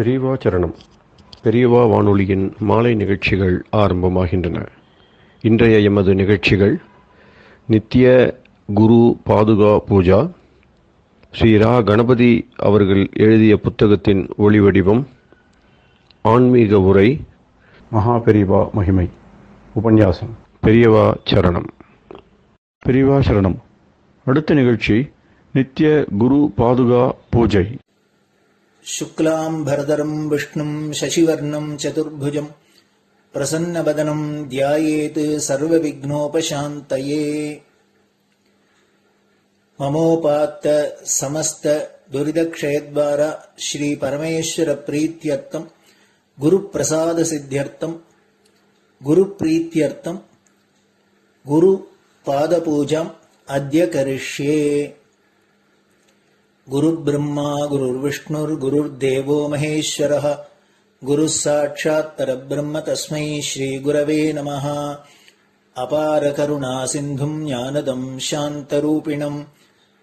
பெரியவா சரணம். பெரியவா வானொலியின் மாலை நிகழ்ச்சிகள் ஆரம்பமாகின்றன. இன்றைய எமது நிகழ்ச்சிகள் நித்திய குரு பாதுகா பூஜா, ஸ்ரீ ரா கணபதி அவர்கள் எழுதிய புத்தகத்தின் ஒளிவடிவம், ஆன்மீக உரை, மகா பெரியவா மகிமை, உபன்யாசம். பெரியவா சரணம். பெரியவா சரணம். அடுத்த நிகழ்ச்சி நித்திய குரு பாதுகா பூஜை. शुक्लां भरदरं विष्णुं शशिवर्णं चतुर्भुजं प्रसन्नवदनं ध्यायेत् सर्वविघ्नोपशान्तये। ममोपात्त समस्त दुरितक्षयद्वारा श्री परमेश्वर प्रीत्यर्थं गुरुप्रसाद सिद्ध्यर्थं गुरुप्रीत्यर्थं गुरुपादपूजाम् अद्य करिष्ये। गुरुर्ब्रह्मा गुरुर्विष्णुर्गुरुर्देवो महेश्वरः गुरुः साक्षात् परब्रह्म तस्मै श्रीगुरवे नमः। अपारकरुणासिन्धुं ज्ञानदं शान्तरूपिणं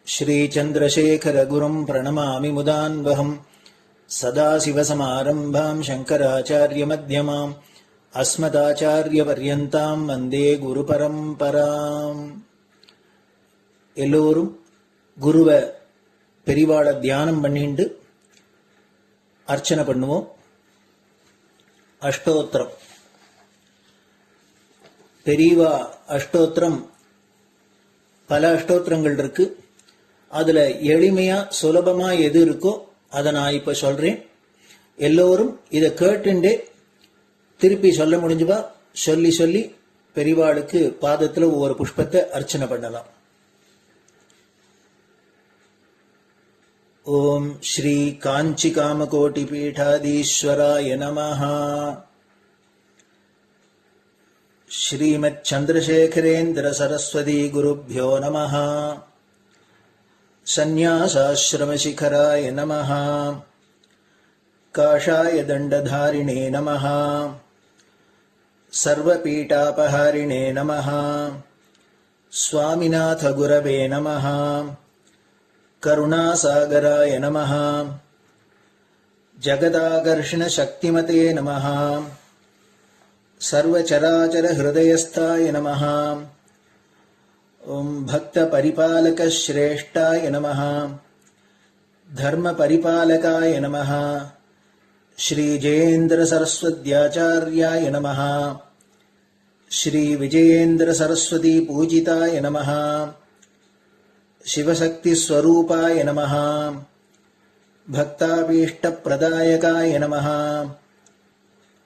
श्रीचन्द्रशेखरगुरुं प्रणमामि मुदान्वहम्। सदाशिवसमारम्भां शङ्कराचार्यमध्यमाम् अस्मदाचार्यपर्यन्तां वन्दे गुरुपरम्पराम्. எல்லோரும் குருவை பெரிவாளை தியானம் பண்ணிண்டு அர்ச்சனை பண்ணுவோம். அஷ்டோத்திரம். பெரியவா அஷ்டோத்திரம் பல அஷ்டோத்திரங்கள் இருக்கு. அதுல எளிமையா சுலபமா எது இருக்கோ அதை நான் இப்ப சொல்றேன். எல்லோரும் இதை கேட்டுண்டே திருப்பி சொல்ல முடிஞ்சுவா சொல்லி சொல்லி பெரிவாளுக்கு பாதத்துல ஒவ்வொரு புஷ்பத்தை அர்ச்சனை பண்ணலாம். ओम श्री कांची कामकोटि पीठाधीश्वराय नमः. श्रीमत् चंद्रशेखरेन्द्र सरस्वती गुरुभ्यो नमः. संन्यासाश्रम शिखराय नमः. काषाय दंडधारिणे नमः. सर्वपीठापहारिणे नमः. स्वामिनाथ गुरवे नमः. करुणासागराय नमः. जगदाकर्षण शक्तिमते नमः. सर्वचराचर हृदयस्थाय नमः. ओम भक्त परिपालक श्रेष्ठाय नमः. धर्म परिपालकाय नमः. श्री जयेन्द्र सरस्वत्याचार्याय नमः. श्री विजयेन्द्र सरस्वती पूजिताय नमः. शिवशक्ति स्वरूपाय नमः. भक्ताभीष्ट प्रदायकाय नमः.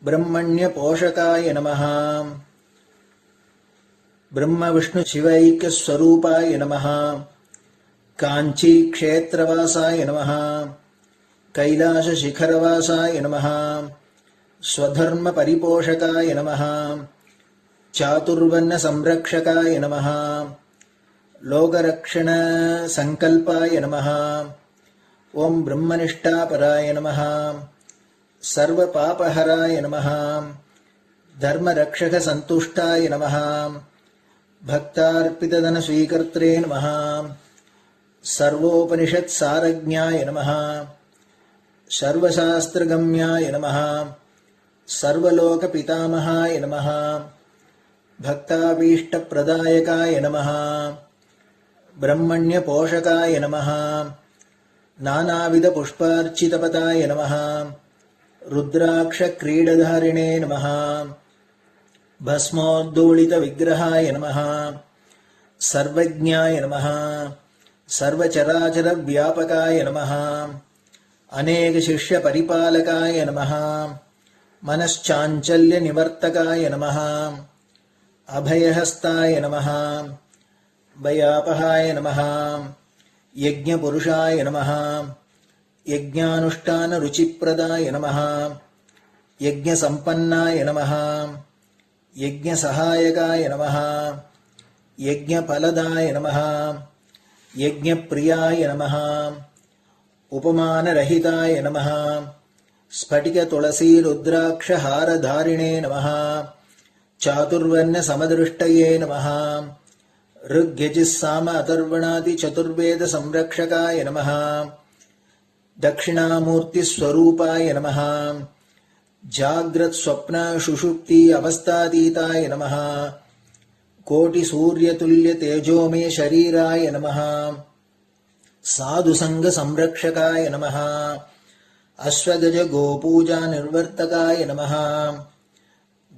ब्रह्मण्य पोषकाय नमः. ब्रह्म विष्णु शिवैक्य स्वरूपाय नमः. कांची क्षेत्रवासाय नमः. कैलाश शिखरवासाय नमः. स्वधर्म परिपोषकाय नमः. चातुर्वर्ण संरक्षकाय नमः. लोकरक्षण संकल्पाय नमः. ओम ब्रह्मनिष्ठापराय नमः. सर्वपापहराय नमः. धर्मरक्षक संतुष्टाय नमः. भक्तार्पितधन स्वीकर्त्रे नमः. सर्वोपनिषत् सारज्ञाय नमः. सर्वशास्त्रगम्याय नमः. सर्वलोक पितामहाय नमः. भक्ताभीष्ट प्रदायकाय नमः. ब्रह्मण्य पोषकाय नमः. नानाविध पुष्पार्चितपताय नमः. रुद्राक्ष क्रीडधारिणे नमः. भस्मोद्दोलित विग्रहाय नमः. सर्वज्ञाय नमः. सर्वचराचर व्यापकाय नमः. अनेक शिष्य परिपालकाय नमः. मनश्चाञ्चल्य निवर्तकाय नमः. अभयहस्ताय नमः. भयापहाय नमः. यज्ञपुरुषाय नमः. यज्ञानुष्ठान रुचिप्रदाय नमः. यज्ञसम्पन्नाय नमः. यज्ञसहायकाय नमः. यज्ञफलदाय नमः. यज्ञप्रियाय नमः. उपमानरहिताय नमः. स्फटिक तुलसी रुद्राक्ष हारधारिणे नमः. चातुर्वर्ण समदृष्टये नमः. ऋग्यजुस्साम अथर्वणादि चतुर्वेद संरक्षकाय नमः. दक्षिणामूर्तिस्वरूपाय नमः जाग्रत् स्वप्न सुषुप्ति अवस्थातीताय नमः कोटिसूर्यतुल्यतेजोमय शरीराय नमः साधुसङ्गसंरक्षकाय नमः अश्वगज गोपूजा निर्वर्तकाय नमः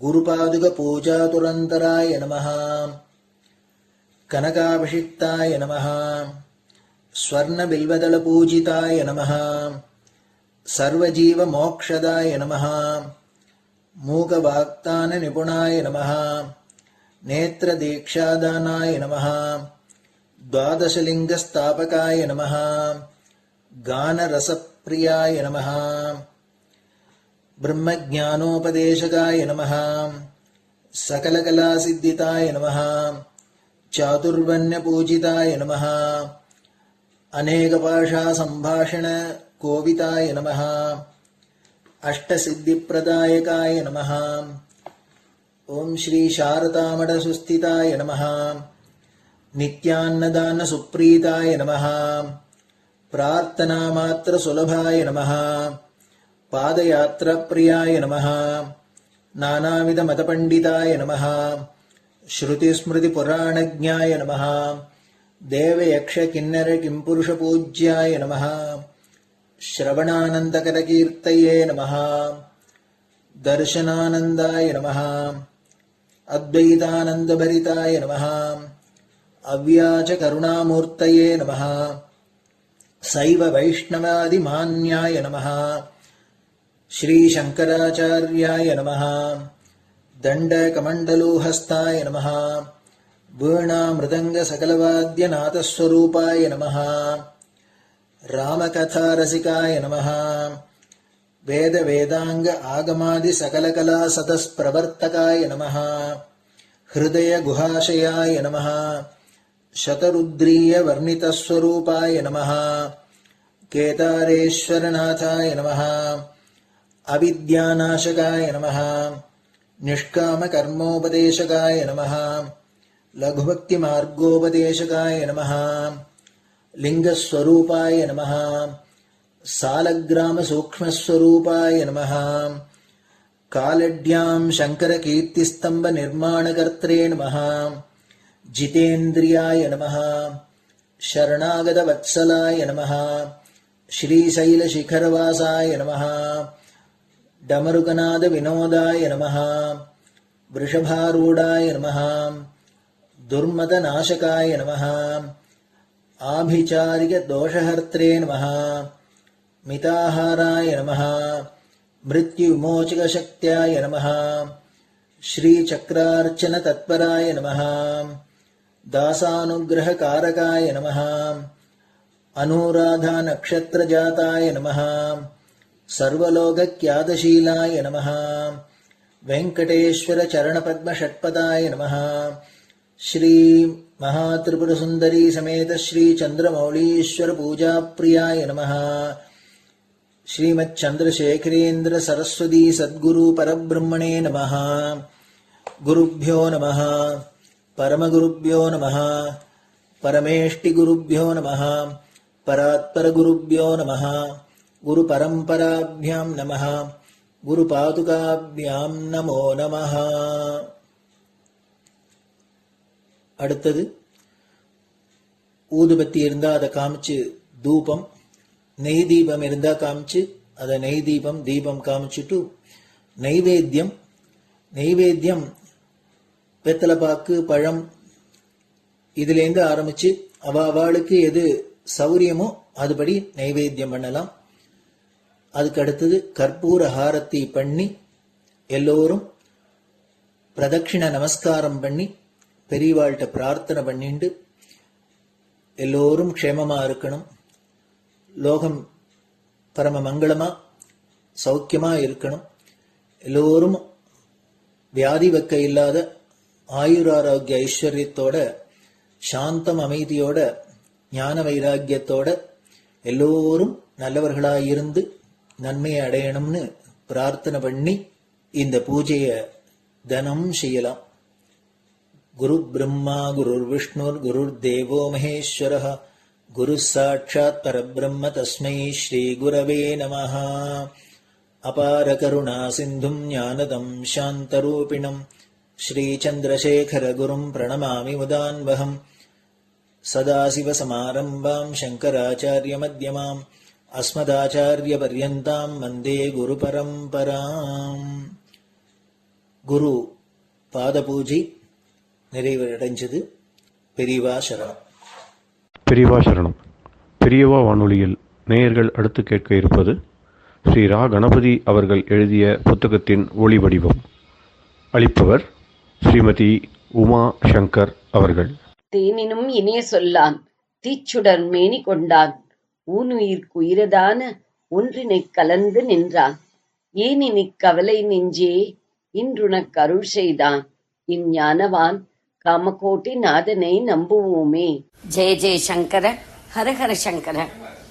गुरुपादुकपूजातुरन्तराय नमः कनकाभिषिक्ताय नमः स्वर्णबिल्वदलपूजिताय नमः सर्वजीवमोक्षदाय नमः मूकवाक्ताननिपुणाय नमः नेत्रदीक्षादानाय नमः द्वादशलिङ्गस्थापकाय नमः गानरसप्रियाय नमः ब्रह्मज्ञानोपदेशकाय नमः सकलकलासिद्धिताय नमः चातुर्वर्ण्यपूजिताय नमः अनेकभाषासम्भाषण कोविताय नमः अष्टसिद्धिप्रदायकाय नमः ओम श्री शारदामठसुस्थिताय नमः नित्यान्नदानसुप्रीताय नमः प्रार्थनामात्रसुलभाय नमः पादयात्राप्रियाय नमः नानाविधमतपण्डिताय नमः श्रुतिस्मृतिपुराणज्ञाय नमः देवयक्षकिन्नरकिंपुरुषपूज्याय नमः श्रवणानन्दकरकीर्तये नमः दर्शनानन्दाय नमः अद्वैतानन्दभरिताय नमः अव्याजकरुणामूर्तये नमः शैव वैष्णवादिमान्याय नमः श्रीशङ्कराचार्याय नमः दण्डकमण्डलोहस्ताय नमः वीणामृदङ्गसकलवाद्यनाथस्वरूपाय नमः रामकथारसिकाय नमः वेदवेदाङ्ग आगमादिसकलकलासतस्प्रवर्तकाय नमः हृदयगुहाशयाय नमः शतरुद्रीयवर्णितस्वरूपाय नमः केदारेश्वरनाथाय नमः अविद्यानाशकाय नमः निष्कामकर्मोपदेशकाय नमः लघुभक्तिमार्गोपदेशकाय नमः लिङ्गस्वरूपाय नमः सालग्रामसूक्ष्मस्वरूपाय नमः कालड्यां शङ्करकीर्तिस्तम्भनिर्माणकर्त्रे नमः जितेन्द्रियाय नमः शरणागतवत्सलाय नमः श्रीशैलशिखरवासाय नमः डमरुकनादविनोदाय नमः वृषभारूढाय नमः दुर्मदनाशकाय नमः आभिचारिकदोषहर्त्रे नमः मिताहाराय नमः मृत्युविमोचकशक्त्याय नमः श्रीचक्रार्चनतत्पराय नमः दासानुग्रहकारकाय नमः अनुराधानक्षत्रजाताय नमः सर्वलोकख्यातशीलाय नमः वेङ्कटेश्वरचरणपद्मषट्पदाय नमः श्री महात्रिपुरसुन्दरी समेत श्री चन्द्रमौलीश्वर पूजाप्रियाय नमः श्रीमच्चन्द्रशेखरेन्द्र सरस्वती सद्गुरु परब्रह्मणे नमः गुरुभ्यो नमः परमगुरुभ्यो नमः परमेष्टिगुरुभ्यो नमः परात्परगुरुभ्यो नमः गुरुपरम्पराभ्यां नमः गुरुपादुकाभ्यां नमो नमः. அடுத்தது ஊதுபத்தி இருந்தா அதை காமிச்சு தூபம், நெய் தீபம் இருந்தா காமிச்சு அதை நெய் தீபம் தீபம் காமிச்சுட்டு நைவேத்தியம் வெத்தலைப்பாக்கு பழம் இதுலேருந்து ஆரம்பிச்சு அவளுக்கு எது சௌரியமோ அதுபடி நைவேத்தியம் பண்ணலாம். அதுக்கு அடுத்தது கற்பூர ஹாரத்தி பண்ணி எல்லோரும் பிரதட்சிண நமஸ்காரம் பண்ணி பெரியவாள்கிட்ட பிரார்த்தனை பண்ணிண்டு எல்லோரும் க்ஷேமமா இருக்கணும், லோகம் பரம மங்களமா சௌக்கியமா இருக்கணும், எல்லோரும் வியாதி வெக்க இல்லாத ஆயுராரோக்கிய ஐஸ்வர்யத்தோட சாந்தம் அமைதியோட ஞான வைராக்கியத்தோட எல்லோரும் நல்லவர்களாயிருந்து நன்மையை அடையணும்னு பிரார்த்தனை பண்ணி இந்த பூஜையை தினம் செய்யலாம். குரு பிரம்மா குருர் விஷ்ணுர் குருர் தேவோ மகேஸ்வரः குரு சாட்சாத் பரபிரம்ம தஸ்மை ஸ்ரீ குரவே நமஹ. அபார கருணா சிந்தும் ஞானதம் சாந்தரூபிணம் ஸ்ரீ சந்திரசேகர குரும் பிரணமாமி முதான்வகம். சதாசிவசமாரம்பாம் சங்கராச்சாரிய மத்யமாம் அஸ்மதாச்சாரிய பர்யந்தாம் வந்தே குரு பரம்பராம். குரு பாத பூஜை நிறைவடைஞ்சது. பெரியவா சரணம். பெரியவா சரணம். பெரியவா வானொலியில் நேயர்கள் அடுத்து கேட்க இருப்பது ஸ்ரீ ரா கணபதி அவர்கள் எழுதிய புத்தகத்தின் ஒளி வடிவம். அளிப்பவர் ஸ்ரீமதி உமா சங்கர் அவர்கள். தேனினும் இனிய சொல்லான் தீச்சுடர் மேனி கொண்டான் ஊனுயிர்க்குயிரதான ஒன்றினைக் கலந்து நின்றான் ஏனினிக் கவலை நெஞ்சே இன்றுனக் அருள் செய்தான் இஞ்ஞானவான் காமகோட்டி நாதனை நம்புவோமே. ஜெய ஜெய சங்கர, ஹரஹர சங்கர.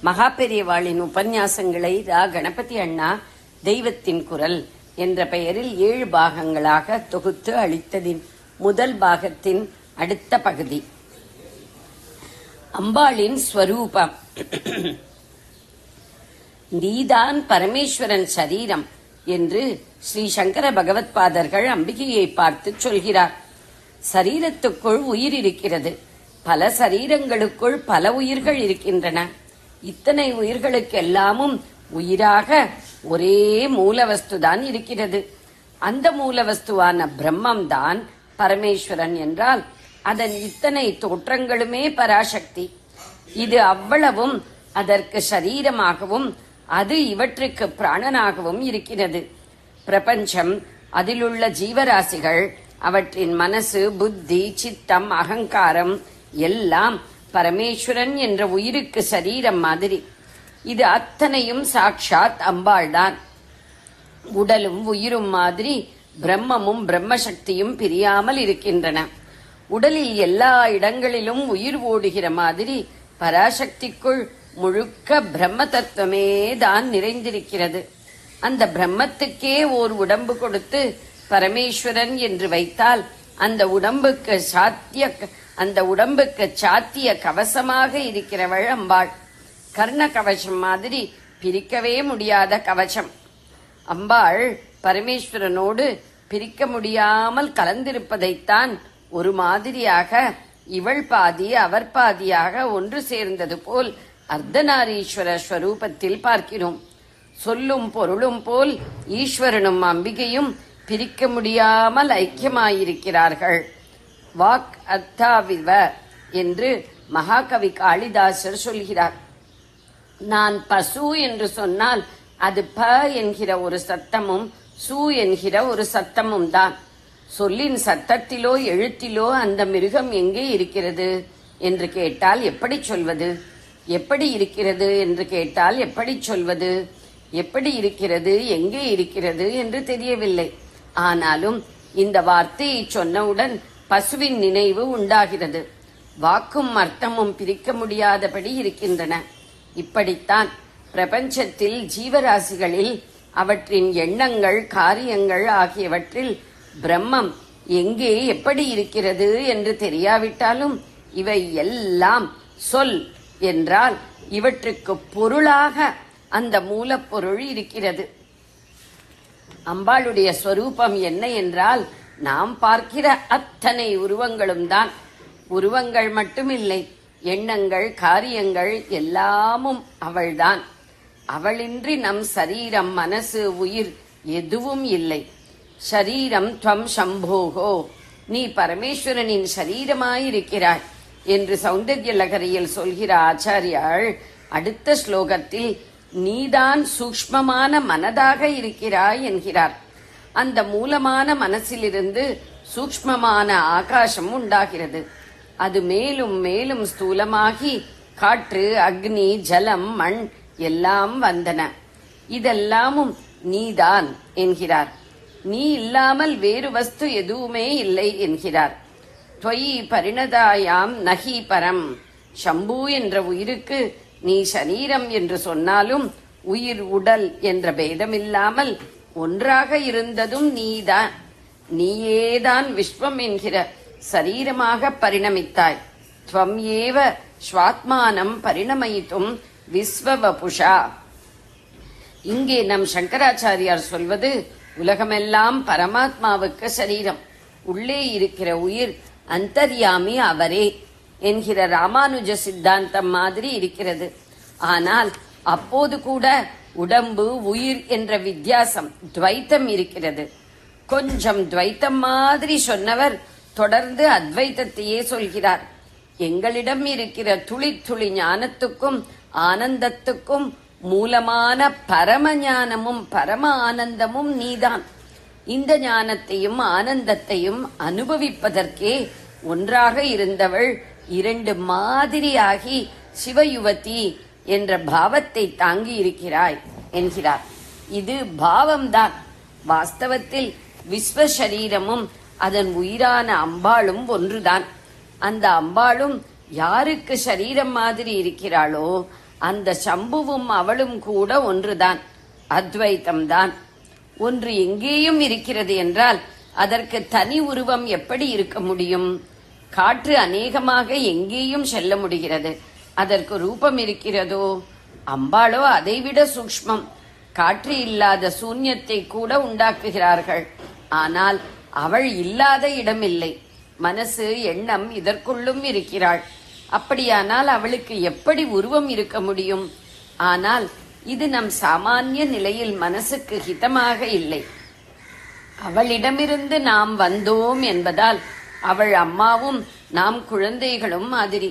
மகா பெரியவாளின் உபன்யாசங்களை ரா கணபதி அண்ணா தெய்வத்தின் குரல் என்ற பெயரில் 7 பாகங்களாக தொகுத்து அளித்ததின் முதல் பாகத்தின் அடுத்த பகுதி. அம்பாளின் ஸ்வரூபம். நீதான் பரமேஸ்வரன் சரீரம் என்று ஸ்ரீ சங்கர பகவத்பாதர்கள் அம்பிகையை பார்த்து சொல்கிறார். சரீரத்துக்குள் உயிர் இருக்கிறது. பல சரீரங்களுக்குள் பல உயிர்கள் இருக்கின்றன. இத்தனை உயிர்களுக்கெல்லாமும் உயிராக ஒரே மூலவஸ்துதான் இருக்கிறது. அந்த மூலவஸ்துவான பிரம்மம் தான் பரமேஸ்வரன் என்றால் அதன் இத்தனை தோற்றங்களுமே பராசக்தி. இது அவ்வளவும் அதற்கு சரீரமாகவும் அது இவற்றுக்கு பிராணனாகவும் இருக்கிறது. பிரபஞ்சம், அதிலுள்ள ஜீவராசிகள், அவற்றின் மனசு, புத்தி, சித்தம், அகங்காரம் எல்லாம் பரமேஸ்வரன் என்ற உயிருக்கு சரீரம் மாதிரி. இது அத்தனையும் சாட்சாத் அம்பாள்தான். உடலும் உயிரும் மாதிரி பிரம்மமும் பிரம்மசக்தியும் பிரியாமல் இருக்கின்றன. உடலில் எல்லா இடங்களிலும் உயிர் ஓடுகிற மாதிரி பராசக்திக்குள் முழுக்க பிரம்ம தத்துவமே தான் நிறைந்திருக்கிறது. அந்த பிரம்மத்துக்கே ஓர் உடம்பு கொடுத்து பரமேஸ்வரன் என்று வைத்தால் அந்த உடம்புக்கு சாத்திய கவசமாக இருக்கிறவள் அம்பாள். கர்ண கவசம் மாதிரி பிரிக்கவே முடியாத கவசம். அம்பாள் பரமேஸ்வரனோடு பிரிக்க முடியாமல் கலந்திருப்பதைத்தான் ஒரு மாதிரியாக இவள் பாதி அவர் பாதியாக ஒன்று சேர்ந்தது போல் அர்த்தநாரீஸ்வர ஸ்வரூபத்தில் பார்க்கிறோம். சொல்லும் பொருளும் போல் ஈஸ்வரனும் அம்பிகையும் பிரிக்க முடியாமல் ஐக்கியமாயிருக்கிறார்கள். வாக் அர்த்தாவிவ என்று மகாகவி காளிதாசர் சொல்கிறார். நான் பசு என்று சொன்னால் அது ப என்கிற ஒரு சத்தமும் சு என்கிற ஒரு சத்தமும் தான். சொல்லின் சத்தத்திலோ எழுத்திலோ அந்த மிருகம் எங்கே இருக்கிறது என்று கேட்டால் எப்படி சொல்வது? எப்படி இருக்கிறது என்று கேட்டால் எப்படி சொல்வது? எப்படி இருக்கிறது, எங்கே இருக்கிறது என்று தெரியவில்லை. ஆனாலும் இந்த வார்த்தையை சொன்னவுடன் பசுவின் நினைவு உண்டாகிறது. வாக்கும் அர்த்தமும் பிரிக்க முடியாதபடி இருக்கின்றன. இப்படித்தான் பிரபஞ்சத்தில் ஜீவராசிகளில் அவற்றின் எண்ணங்கள், காரியங்கள் ஆகியவற்றில் பிரம்மம் எங்கே எப்படி இருக்கிறது என்று தெரியாவிட்டாலும் இவை எல்லாம் சொல் என்றால் இவற்றுக்கு பொருளாக அந்த மூலப்பொருள் இருக்கிறது. அம்பாளுடைய ஸ்வரூபம் என்ன என்றால் நாம் பார்க்கிற அத்தனை உருவங்களும் தான். உருவங்கள் மட்டுமில்லை, எண்ணங்கள், காரியங்கள் எல்லாமும் அவள்தான். அவளின்றி நம் சரீரம், மனசு, உயிர் எதுவும் இல்லை. ஷரீரம் துவம் சம்போகோ, நீ பரமேஸ்வரனின் சரீரமாயிருக்கிறாய் என்று சௌந்தர்ய லகரியில் சொல்கிற ஆச்சாரியாள் அடுத்த ஸ்லோகத்தில் நீதான் சூக்ஷ்மமான மனதாக இருக்கிறாய் என்கிறார். அந்த மூலமான மனசிலிருந்து சூக்ஷ்மமான ஆகாசம் உண்டாகிறது. அது மேலும் மேலும் ஸ்தூலமாகி காற்று, அக்னி, ஜலம், மண் எல்லாம் வந்தன. இதெல்லாமும் நீதான் என்கிறார். நீ இல்லாமல் வேறு வஸ்து எதுவுமே இல்லை என்கிறார். துவயி பரிணதாயாம் நகி பரம். சம்பு என்ற உயிருக்கு நீ சரீரம் என்று சொன்னாலும் உயிர், உடல் என்ற பேதமில்லாமல் ஒன்றாக இருந்ததும் நீதான். நீயேதான் விஸ்வம் என்கிற சரீரமாக பரிணமித்தாய். துவம் ஏவ ஸ்வாத்மானம் பரிணமயித்தும் விஸ்வவபுஷா. இங்கே நம் சங்கராச்சாரியார் சொல்வது, உலகமெல்லாம் பரமாத்மாவுக்கு சரீரம், உள்ளே இருக்கிற உயிர் அந்தர்யாமி அவரே என்கிற ராமானுஜ சித்தாந்தம் மாதிரி இருக்கிறது. ஆனால் அப்போது கூட உடம்பு உயிர் என்ற வித்தியாசம், துவைத்தம் இருக்கிறது. கொஞ்சம் துவைத்தம் மாதிரி சொன்னவர் தொடர்ந்து அத்வைத்தத்தையே சொல்கிறார். எங்களிடம் இருக்கிற துளி துளி ஞானத்துக்கும் ஆனந்தத்துக்கும் மூலமான பரம ஞானமும் பரம ஆனந்தமும் நீதான். இந்த ஞானத்தையும் ஆனந்தத்தையும் அனுபவிப்பதற்கே ஒன்றாக இருந்தவள் இரண்டு மாதிரியாகி சிவயுவதி என்ற பாவத்தை தாங்கி இருக்கிறாய் என்கிறார். இது பாவம்தான். வாஸ்தவத்தில் விஸ்வசரீரமும் அதன் உயிரான அம்பாளும் ஒன்றுதான். அந்த அம்பாளும் யாருக்கு சரீரம் மாதிரி இருக்கிறாளோ அந்த சம்புவும் அவளும் கூட ஒன்றுதான், அத்வைத்தம்தான். ஒன்று எங்கேயும் இருக்கிறது என்றால் அதற்கு தனி உருவம் எப்படி இருக்க முடியும்? காற்று அநேகமாக எங்கேயும் செல்ல முடிகிறது, அதற்கு ரூபம் இருக்கிறதோ? அம்பாளோ அதைவிட சூக்ஷ்மம். காற்று இல்லாத சூன்யத்தை கூட உண்டாக்குகிறார்கள். ஆனால் அவள் இல்லாத இடமில்லை. மனசு எண்ணம் இதற்குள்ளும் இருக்கிறாள். அப்படியானால் அவளுக்கு எப்படி உருவம் இருக்க முடியும்? ஆனால் இது நம் சாமானிய நிலையில் மனசுக்கு ஹிதமாக இல்லை. அவளிடமிருந்து நாம் வந்தோம் என்பதால் அவள் அம்மாவும் நாம் குழந்தைகளும் மாதிரி.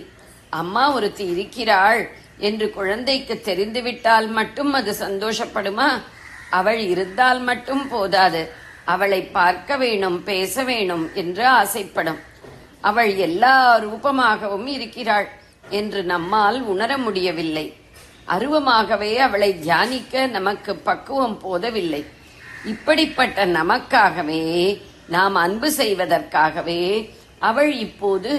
அம்மா ஒருத்தி இருக்கிறாள் என்று குழந்தைக்கு தெரிந்துவிட்டால் மட்டும் அது சந்தோஷப்படுமா? அவள் இருந்தால் மட்டும் போதாது, அவளை பார்க்க வேணும், பேச வேணும் என்று ஆசைப்படும். அவள் எல்லா ரூபமாகவும் இருக்கிறாள் என்று நம்மால் உணர முடியவில்லை. அருவமாகவே அவளை தியானிக்க நமக்கு பக்குவம் போதவில்லை. இப்படிப்பட்ட நமக்காகவே, நாம் அன்பு செய்வதற்காகவே அவள் இப்போது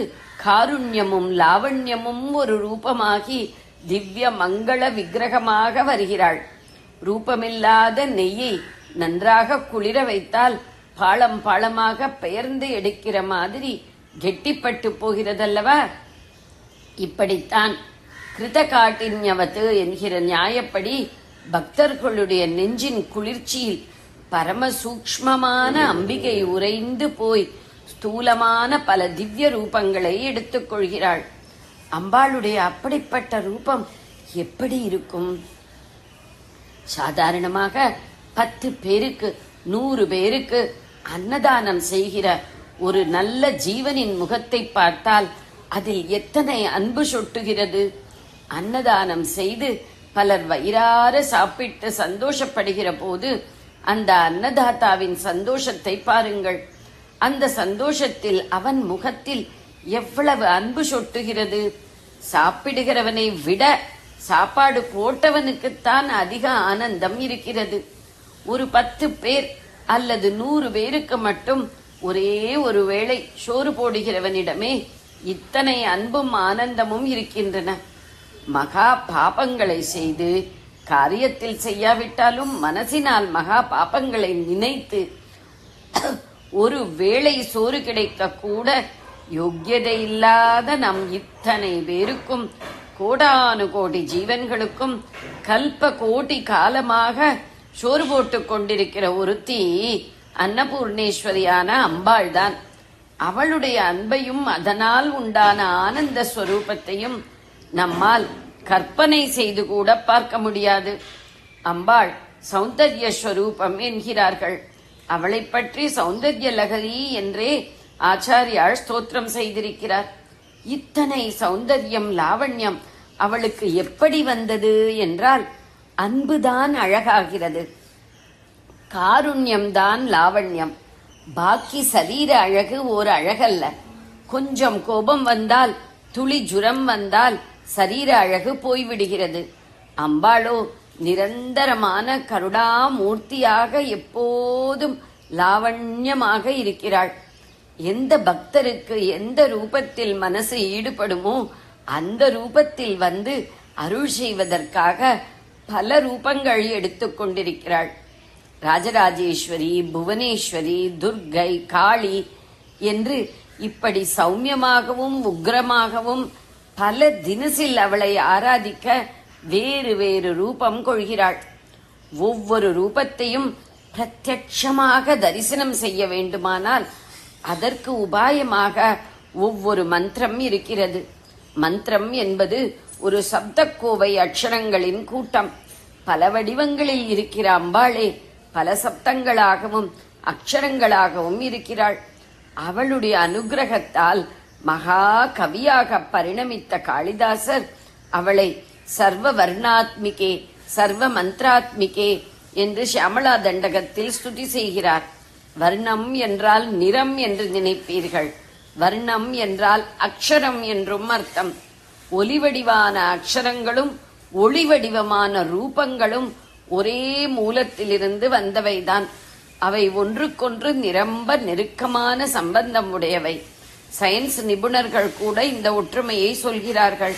காருண்யமும் லாவண்யமும் ஒரு ரூபமாகி திவ்ய மங்கள விக்கிரகமாக வருகிறாள். ரூபமில்லாத நெய்யை நன்றாக குளிர வைத்தால் பாளம் பாளமாக பெயர்ந்து எடுக்கிற மாதிரி கெட்டிப்பட்டு போகிறதல்லவா? இப்படித்தான் கிருதகாட்டின்யவத்து என்கிற நியாயப்படி பக்தர்களுடைய நெஞ்சின் குளிர்ச்சியில் பரம சூக்ஷ்மமான அம்பிகை உறைந்து போய் ஸ்தூலமான பல திவ்ய ரூபங்களை எடுத்துக் கொள்கிறாள். அம்பாளுடைய அப்படிப்பட்ட ரூபம் எப்படி இருக்கும்? சாதாரணமாக 10 பேருக்கு 100 பேருக்கு அன்னதானம் செய்கிற ஒரு நல்ல ஜீவனின் முகத்தை பார்த்தால் அதில் எத்தனை அன்பு சொட்டுகிறது. அன்னதானம் செய்து பலர் வயிறார சாப்பிட்டு சந்தோஷப்படுகிற போது அந்த அன்னதாத்தாவின் சந்தோஷத்தை பாருங்கள். அந்த சந்தோஷத்தில் அவன் முகத்தில் எவ்வளவு அன்பு சொட்டுகிறது. சாப்பிடுகிறவனை விட சாப்பாடு போட்டவனுக்குத்தான் அதிக ஆனந்தம் இருக்கிறது. ஒரு 10 பேர் அல்லது 100 பேருக்கு மட்டும் ஒரே ஒரு வேளை சோறு போடுகிறவனிடமே இத்தனை அன்பும் ஆனந்தமும் இருக்கின்றன. மகா பாபங்களை செய்து காரியத்தில் செய்யாவிட்டாலும் மனசினால் மகா பாபங்களை நினைத்து ஒரு வேளை சோறு கிடைக்க கூட யோக்கியதை இல்லாத நம் இத்தனை பேருக்கும், கோடானு கோடி ஜீவன்களுக்கும் கல்ப கோடி காலமாக சோறு போட்டுக் கொண்டிருக்கிற ஒருத்தி அன்னபூர்ணேஸ்வரியான அம்பாள்தான். அவளுடைய அன்பையும் அதனால் உண்டான ஆனந்த ஸ்வரூபத்தையும் நம்மால் கற்பனை செய்து கூட பார்க்க முடியாது. அம்பாள் சௌந்தர்ய ஸ்வரூபம் என்கிறார்கள். அவளை பற்றி சௌந்தர்ய லகரி என்றே ஆச்சாரியாள் ஸ்தோத்திரம் செய்திருக்கிறார். இத்தனை சௌந்தர்யம் லாவண்யம் அவளுக்கு எப்படி வந்தது என்றால் அன்புதான் அழகாகிறது, காருண்யம்தான் லாவண்யம். பாக்கி சரீர அழகு ஓர் அழகல்ல. கொஞ்சம் கோபம் வந்தால், துளி ஜுரம் வந்தால் சரீர அழகு போய்விடுகிறது. அம்பாளோ நிரந்தரமான கருணாமூர்த்தியாக எப்போதும் லாவண்யமாக இருக்கிறாள். எந்த பக்தருக்கு எந்த ரூபத்தில் மனசு ஈடுபடுமோ அந்த ரூபத்தில் வந்து அருள் செய்வதற்காக பல ரூபங்கள் எடுத்துக்கொண்டிருக்கிறாள். ராஜராஜேஸ்வரி, புவனேஸ்வரி, துர்கை, காளி என்று இப்படி சௌமியமாகவும் உக்ரமாகவும் பல தினசில் அவளை ஆராதிக்க வேறு வேறு ரூபம் கொள்கிறாள். ஒவ்வொரு ரூபத்தையும் பிரத்யட்சமாக தரிசனம் செய்ய வேண்டுமானால் அதற்கு உபாயமாக ஒவ்வொரு மந்திரம் இருக்கிறது. மந்திரம் என்பது ஒரு சப்தக்கோவை அக்ஷரங்களின் கூட்டம். பல வடிவங்களில் இருக்கிற அம்பாளே பல சப்தங்களாகவும் அக்ஷரங்களாகவும் இருக்கிறாள். அவளுடைய அனுகிரகத்தால் மகா கவியாக பரிணமித்த காளிதாசர் அவளை சர்வ வர்ணாத்மிகே சர்வ மந்திராத்மிகே என்று சியாமளா தண்டகத்தில் ஸ்துதி செய்கிறார். வர்ணம் என்றால் நிறம் என்று நினைப்பீர்கள். வர்ணம் என்றால் அக்ஷரம் என்றும் அர்த்தம். ஒலிவடிவான அக்ஷரங்களும் ஒளிவடிவமான ரூபங்களும் ஒரே மூலத்திலிருந்து வந்தவைதான். அவை ஒன்றுக்கொன்று நிரம்ப நெருக்கமான சம்பந்தம் உடையவை. சயின்ஸ் நிபுணர்கள் கூட இந்த ஒற்றுமையை சொல்கிறார்கள்.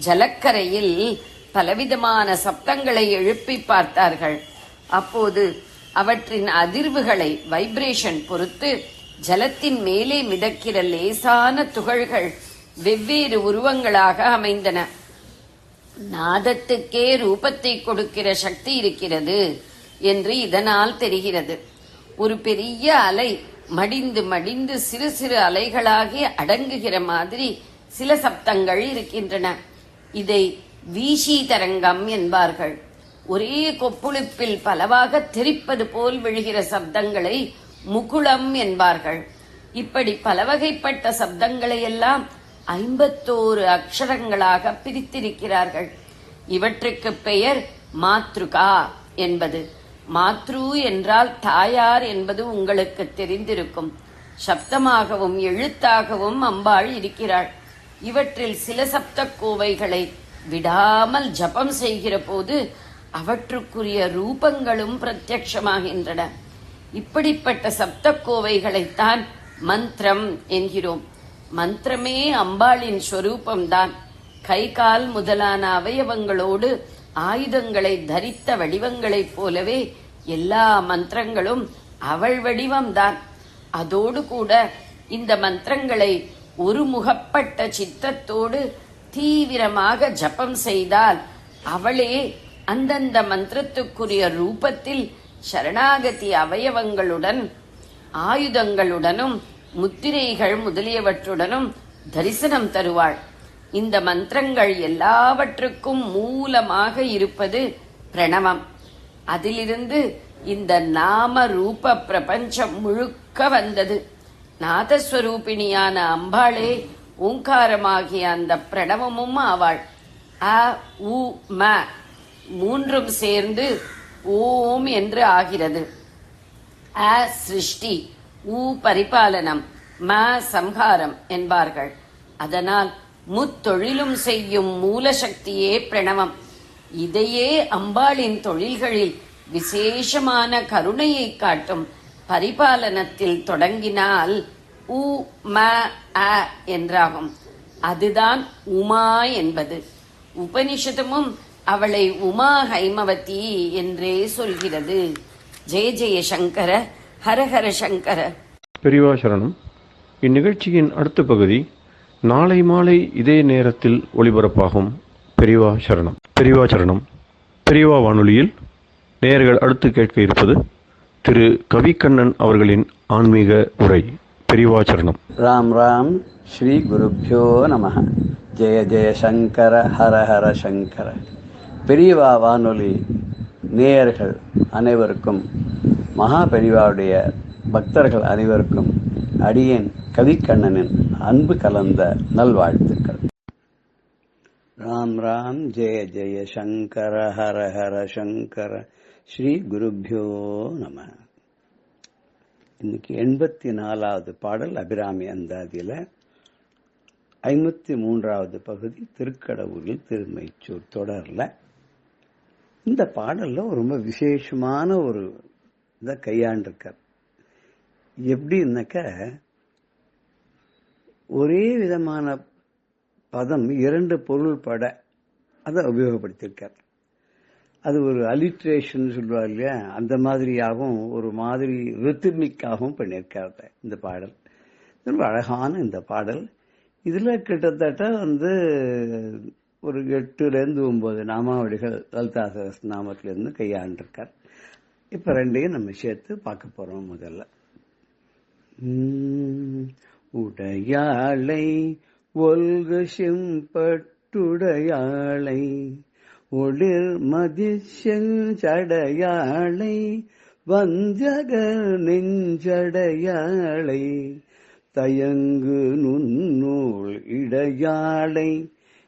ஜலக்கரையில் பலவிதமான சப்தங்களை எழுப்பி பார்த்தார்கள். அப்போது அவற்றின் அதிர்வுகளை வைப்ரேஷன் பொறுத்து ஜலத்தின் மேலே மிதக்கிற லேசான துகள்கள் வெவ்வேறு உருவங்களாக அமைந்தன. நாதத்துக்கே ரூபத்தை கொடுக்கிற சக்தி இருக்கிறது என்று இதனால் தெரிகிறது. ஒரு பெரிய அலை மடிந்து மடிந்து சிறு சிறு அலைகளாகி அடங்குகிற மாதிரி சில சப்தங்கள் இருக்கின்றன. இதை வீசி தரங்கம் என்பார்கள். ஒரே கொப்புளிப்பில் பலவாக தெரிப்பது போல் விழுகிற சப்தங்களை முகுளம் என்பார்கள். இப்படி பலவகைப்பட்ட சப்தங்களை எல்லாம் 51 அக்ஷரங்களாக பிரித்திருக்கிறார்கள். இவற்றுக்கு பெயர் மாத்ருகா என்பது. மாத்ரு என்றால் தாயார் என்பது உங்களுக்கு தெரிந்திருக்கும். சப்தமாகவும் எழுத்தாகவும் அம்பாள் இருக்கிறாள். இவற்றில் சில சப்த கோவைகளை விடாமல் ஜபம் செய்கிற போது அவற்றுக்குரிய ரூபங்களும் பிரத்யட்சமாகின்றன. இப்படிப்பட்ட சப்த கோவைகளைத்தான் மந்திரம் என்கிறோம். மந்திரமே அம்பாளின் ஸ்வரூபம்தான். கை கால் முதலான அவயவங்களோடு ஆயுதங்களை தரித்த வடிவங்களைப் போலவே எல்லா மந்திரங்களும் அவள் வடிவம்தான். அதோடு கூட இந்த மந்திரங்களை ஒருமுகப்பட்ட சித்தத்தோடு தீவிரமாக ஜபம் செய்தால் அவளே அந்தந்த மந்திரத்துக்குரிய ரூபத்தில் சரணாகதி அவயவங்களுடன் ஆயுதங்களுடனும் முத்திரைகள் முதலியவற்றுடனும் தரிசனம் தருவாள். இந்த மந்திரங்கள் எல்லாவற்றுக்கும் மூலமாக இருப்பது பிரணவம். அதிலிருந்து இந்த நாம ரூப பிரபஞ்சம் முழுக்க வந்தது. நாதஸ்வரூபிணியான அம்பாளே ஓங்காரமாகிய அந்த பிரணவமும் ஆவாள். அ உ ம மூன்றும் சேர்ந்து ஓம் என்று ஆகிறது. அ சிருஷ்டி, உ பரிபாலனம், ம சம்ஹாரம் என்பார்கள். அதனால் முத்தொழிலும் செய்யும் மூலசக்தியே பிரணவம். இதையே அம்பாளின் தொழில்களில் விசேஷமான கருணையை காட்டும் பரிபாலனத்தில் தொடங்கினால் உ ம அ என்றாகும். அதுதான் உமா என்பது. உபனிஷதமும் அவளை உமா ஹைமவதி என்றே சொல்கிறது. ஜெய ஜெய சங்கர, ஹரஹர சங்கர. பெரியவா சரணம். இந்நிகழ்ச்சியின் அடுத்த பகுதி நாளை மாலை இதே நேரத்தில் ஒளிபரப்பாகும். பெரியவா சரணம். பெரியவா சரணம். பெரியவா வானொலியில் நேயர்கள் அடுத்து கேட்க இருப்பது திரு கவிக்கண்ணன் அவர்களின் ஆன்மீக உரை. பெரியவா சரணம். ராம் ராம். ஸ்ரீ குருப்யோ நம. ஜெய ஜெய சங்கர, ஹர ஹர சங்கர. பெரியவா வானொலி நேயர்கள் அனைவருக்கும், மகா பெரியவாவுடைய பக்தர்கள் அனைவருக்கும் அடியேன் கவிக்கண்ணனின் அன்பு கலந்த நல்வாழ்த்துக்கள். ராம் ராம். ஜெய ஜெய சங்கர, ஹர ஹர சங்கர. ஸ்ரீ குருப்யோ நம. இன்னைக்கு 84வது பாடல் அபிராமி அந்தாதியில 53வது பகுதி திருக்கடவுரில் திருமைச்சூர் தொடர்ல. இந்த பாடல்ல ரொம்ப விசேஷமான ஒரு இதை கையாண்டிருக்கார். எப்படின்னாக்க, ஒரே விதமான பதம் 2 பொருள் பட அதை உபயோகப்படுத்தியிருக்கார். அது ஒரு அலிட்ரேஷன் சொல்லுவார் இல்லையா, அந்த மாதிரியாகவும் ஒரு மாதிரி ரித்மிக்காகவும் பண்ணியிருக்கார் இந்த பாடல். ரொம்ப அழகான இந்த பாடல். இதுல கிட்டத்தட்ட ஒரு 8லேருந்து 9 நாமாவளிகள் லலிதா சகஸ்ரநாமத்திலிருந்து கையாண்டிருக்கார். இப்ப ரெண்டையும் நம்ம சேர்த்து பார்க்க போறோம். முதல்ல உடையாளை ஒல்கு செம்பட்டுடையாளை ஒளிர் மதி செஞ்சடையாளை வஞ்சக நெஞ்சடையாளை தயங்கு நுண்ணூல் இடையாளை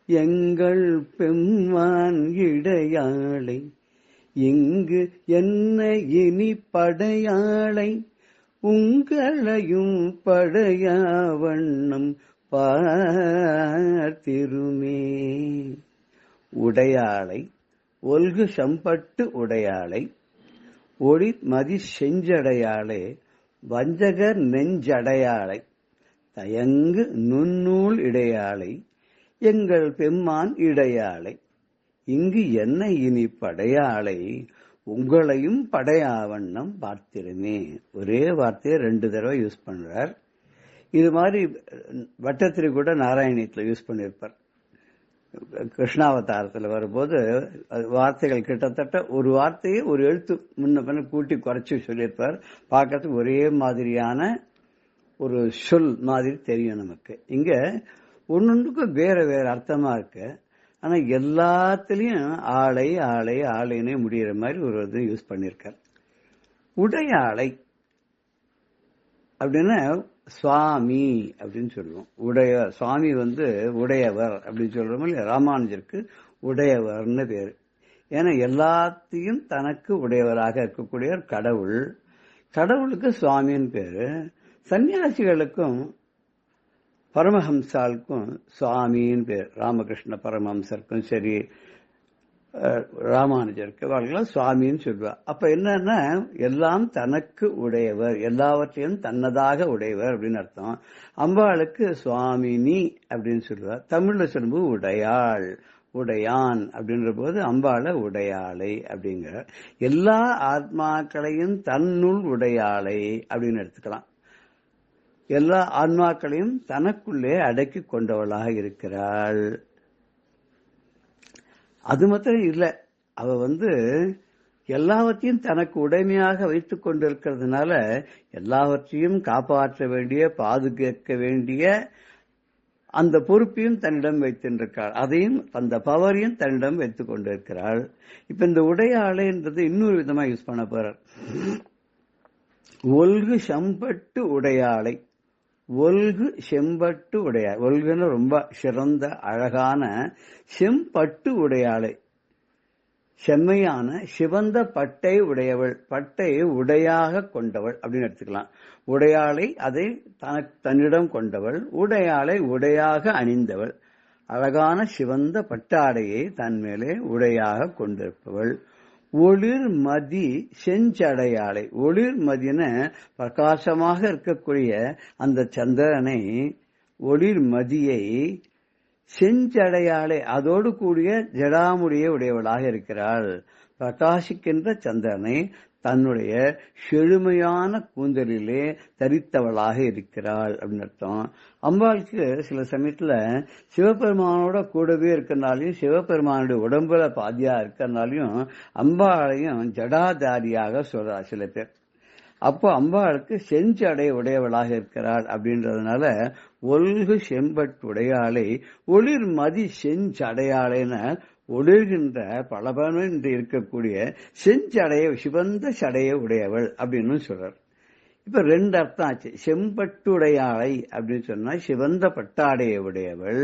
எங்கள் பெம்மான் இடையாளை இங்கு என்ன இனி படையாளை உங்களையும் படையா வண்ணம் பார்த்திருமே. உடையாளை ஒல்கு செம்பட்டு உடையாளை ஒளி மதி செஞ்சடையாளை வஞ்சகர் நெஞ்சடையாளை தயங்கு நுண்ணூல் இடையாளை எங்கள் பெம்மான் இடையாளை இங்கு என்ன இனி படையாளை உங்களையும் படையாவண்ணம் பார்த்திருமே. ஒரே வார்த்தையை 2 தடவை யூஸ் பண்றார். இது மாதிரி வட்டத்திரி கூட நாராயணியத்தில் யூஸ் பண்ணியிருப்பார். கிருஷ்ணாவதாரத்தில் வரும்போது வார்த்தைகள் கிட்டத்தட்ட ஒரு வார்த்தையை ஒரு எழுத்து முன்ன பின்ன கூட்டி குறைச்சி சொல்லியிருப்பார். பார்க்கறதுக்கு ஒரே மாதிரியான ஒரு சொல் மாதிரி தெரியும் நமக்கு. இங்க ஒன்னொன்றுக்கும் வேற வேற அர்த்தமா இருக்கு. ஆனா எல்லாத்திலையும் ஆளை ஆளை ஆளைன்னு முடிகிற மாதிரி ஒரு இது யூஸ் பண்ணியிருக்கார். உடையாளை அப்படின்னா சுவாமி அப்படின்னு சொல்லுவோம். சுவாமி உடையவர் அப்படின்னு சொல்றோம் இல்லையா. ராமானுஜருக்கு உடையவர்னு பேரு. ஏன்னா எல்லாத்தையும் தனக்கு உடையவராக இருக்கக்கூடிய கடவுள். கடவுளுக்கு சுவாமின்னு பேரு. சன்னியாசிகளுக்கும் பரமஹம்சாளுக்கும் சுவாமின்னு பேர். ராமகிருஷ்ண பரமஹம்சருக்கும் சரி, ராமானுஜருக்கு அவர்களாம் சுவாமின்னு சொல்லுவார். அப்ப என்னன்னா எல்லாம் தனக்கு உடையவர், எல்லாவற்றையும் தன்னதாக உடையவர் அப்படின்னு அர்த்தம். அம்பாளுக்கு சுவாமினி அப்படின்னு சொல்லுவார். தமிழ்ல சொல்லும்போது உடையாள், உடையான் அப்படின்ற போது அம்பாளை உடையாளை அப்படிங்கிற. எல்லா ஆத்மாக்களையும் தன்னுள் உடையாளை அப்படின்னு எடுத்துக்கலாம். எல்லா ஆன்மாக்களையும் தனக்குள்ளே அடக்கி கொண்டவளாக இருக்கிறாள். அது மாத்திரம் இல்ல, அவ எல்லாவற்றையும் தனக்கு உடைமையாக வைத்துக் கொண்டிருக்கிறதுனால எல்லாவற்றையும் காப்பாற்ற வேண்டிய, பாதுகாக்க வேண்டிய அந்த பொறுப்பையும் தன்னிடம் வைத்திருக்கிறாள். அதையும் அந்த பவரையும் தன்னிடம் வைத்துக் கொண்டிருக்கிறாள். இப்ப இந்த உடையாளைன்றது இன்னொரு விதமா யூஸ் பண்ண போறார். ஒல்கு செம்பட்டு உடையாளை. ஒல்கு செம்பட்டு உடையாள். ஒல்குன்னு ரொம்ப சிறந்த அழகான செம்பட்டு உடையாளை, செம்மையான சிவந்த பட்டை உடையவள், பட்டையை உடையாக கொண்டவள் அப்படின்னு எடுத்துக்கலாம். உடையாளை அதை தன்னிடம் கொண்டவள், உடையாளை உடையாக அணிந்தவள், அழகான சிவந்த பட்டாடையை தன் மேலே உடையாக கொண்டிருப்பவள். ஒளிர் மதி செஞ்சடையாளை. ஒளிர் மதின பிரகாசமாக இருக்கக்கூடிய அந்த சந்திரனை, ஒளிர் மதியை செஞ்சடையாளை அதோடு கூடிய ஜடாமுடியை உடையவளாக இருக்கிறாள். பிரகாசிக்கின்ற சந்திரனை தன்னுடைய செழுமையான கூந்தலிலே தரித்தவளாக இருக்கிறாள் அப்படின்னு அர்த்தம். அம்பாளுக்கு சில சமயத்துல சிவபெருமானோட கூடவே இருக்கிறனாலையும், சிவபெருமானுடைய உடம்புல பாதியா இருக்கிறனாலையும் அம்பாளையும் ஜடாதாரியாக சொல்றா சில பேர். அப்போ அம்பாளுக்கு செஞ்சடை உடையவளாக இருக்கிறாள் அப்படின்றதுனால ஒல்கு செம்பட்டு உடையாளை ஒளிர் மதி செஞ்சடையாளைன ஒளிர்கின்ற பளபளவென்று இருக்கக்கூடிய செஞ்சடைய சிவந்த சடைய உடையவள் அப்படின்னு சொல்றார். இப்ப 2 அர்த்தம் ஆச்சு. செம்பட்டுடையாளை அப்படின்னு சொன்னா சிவந்த பட்டாடையை உடையவள்,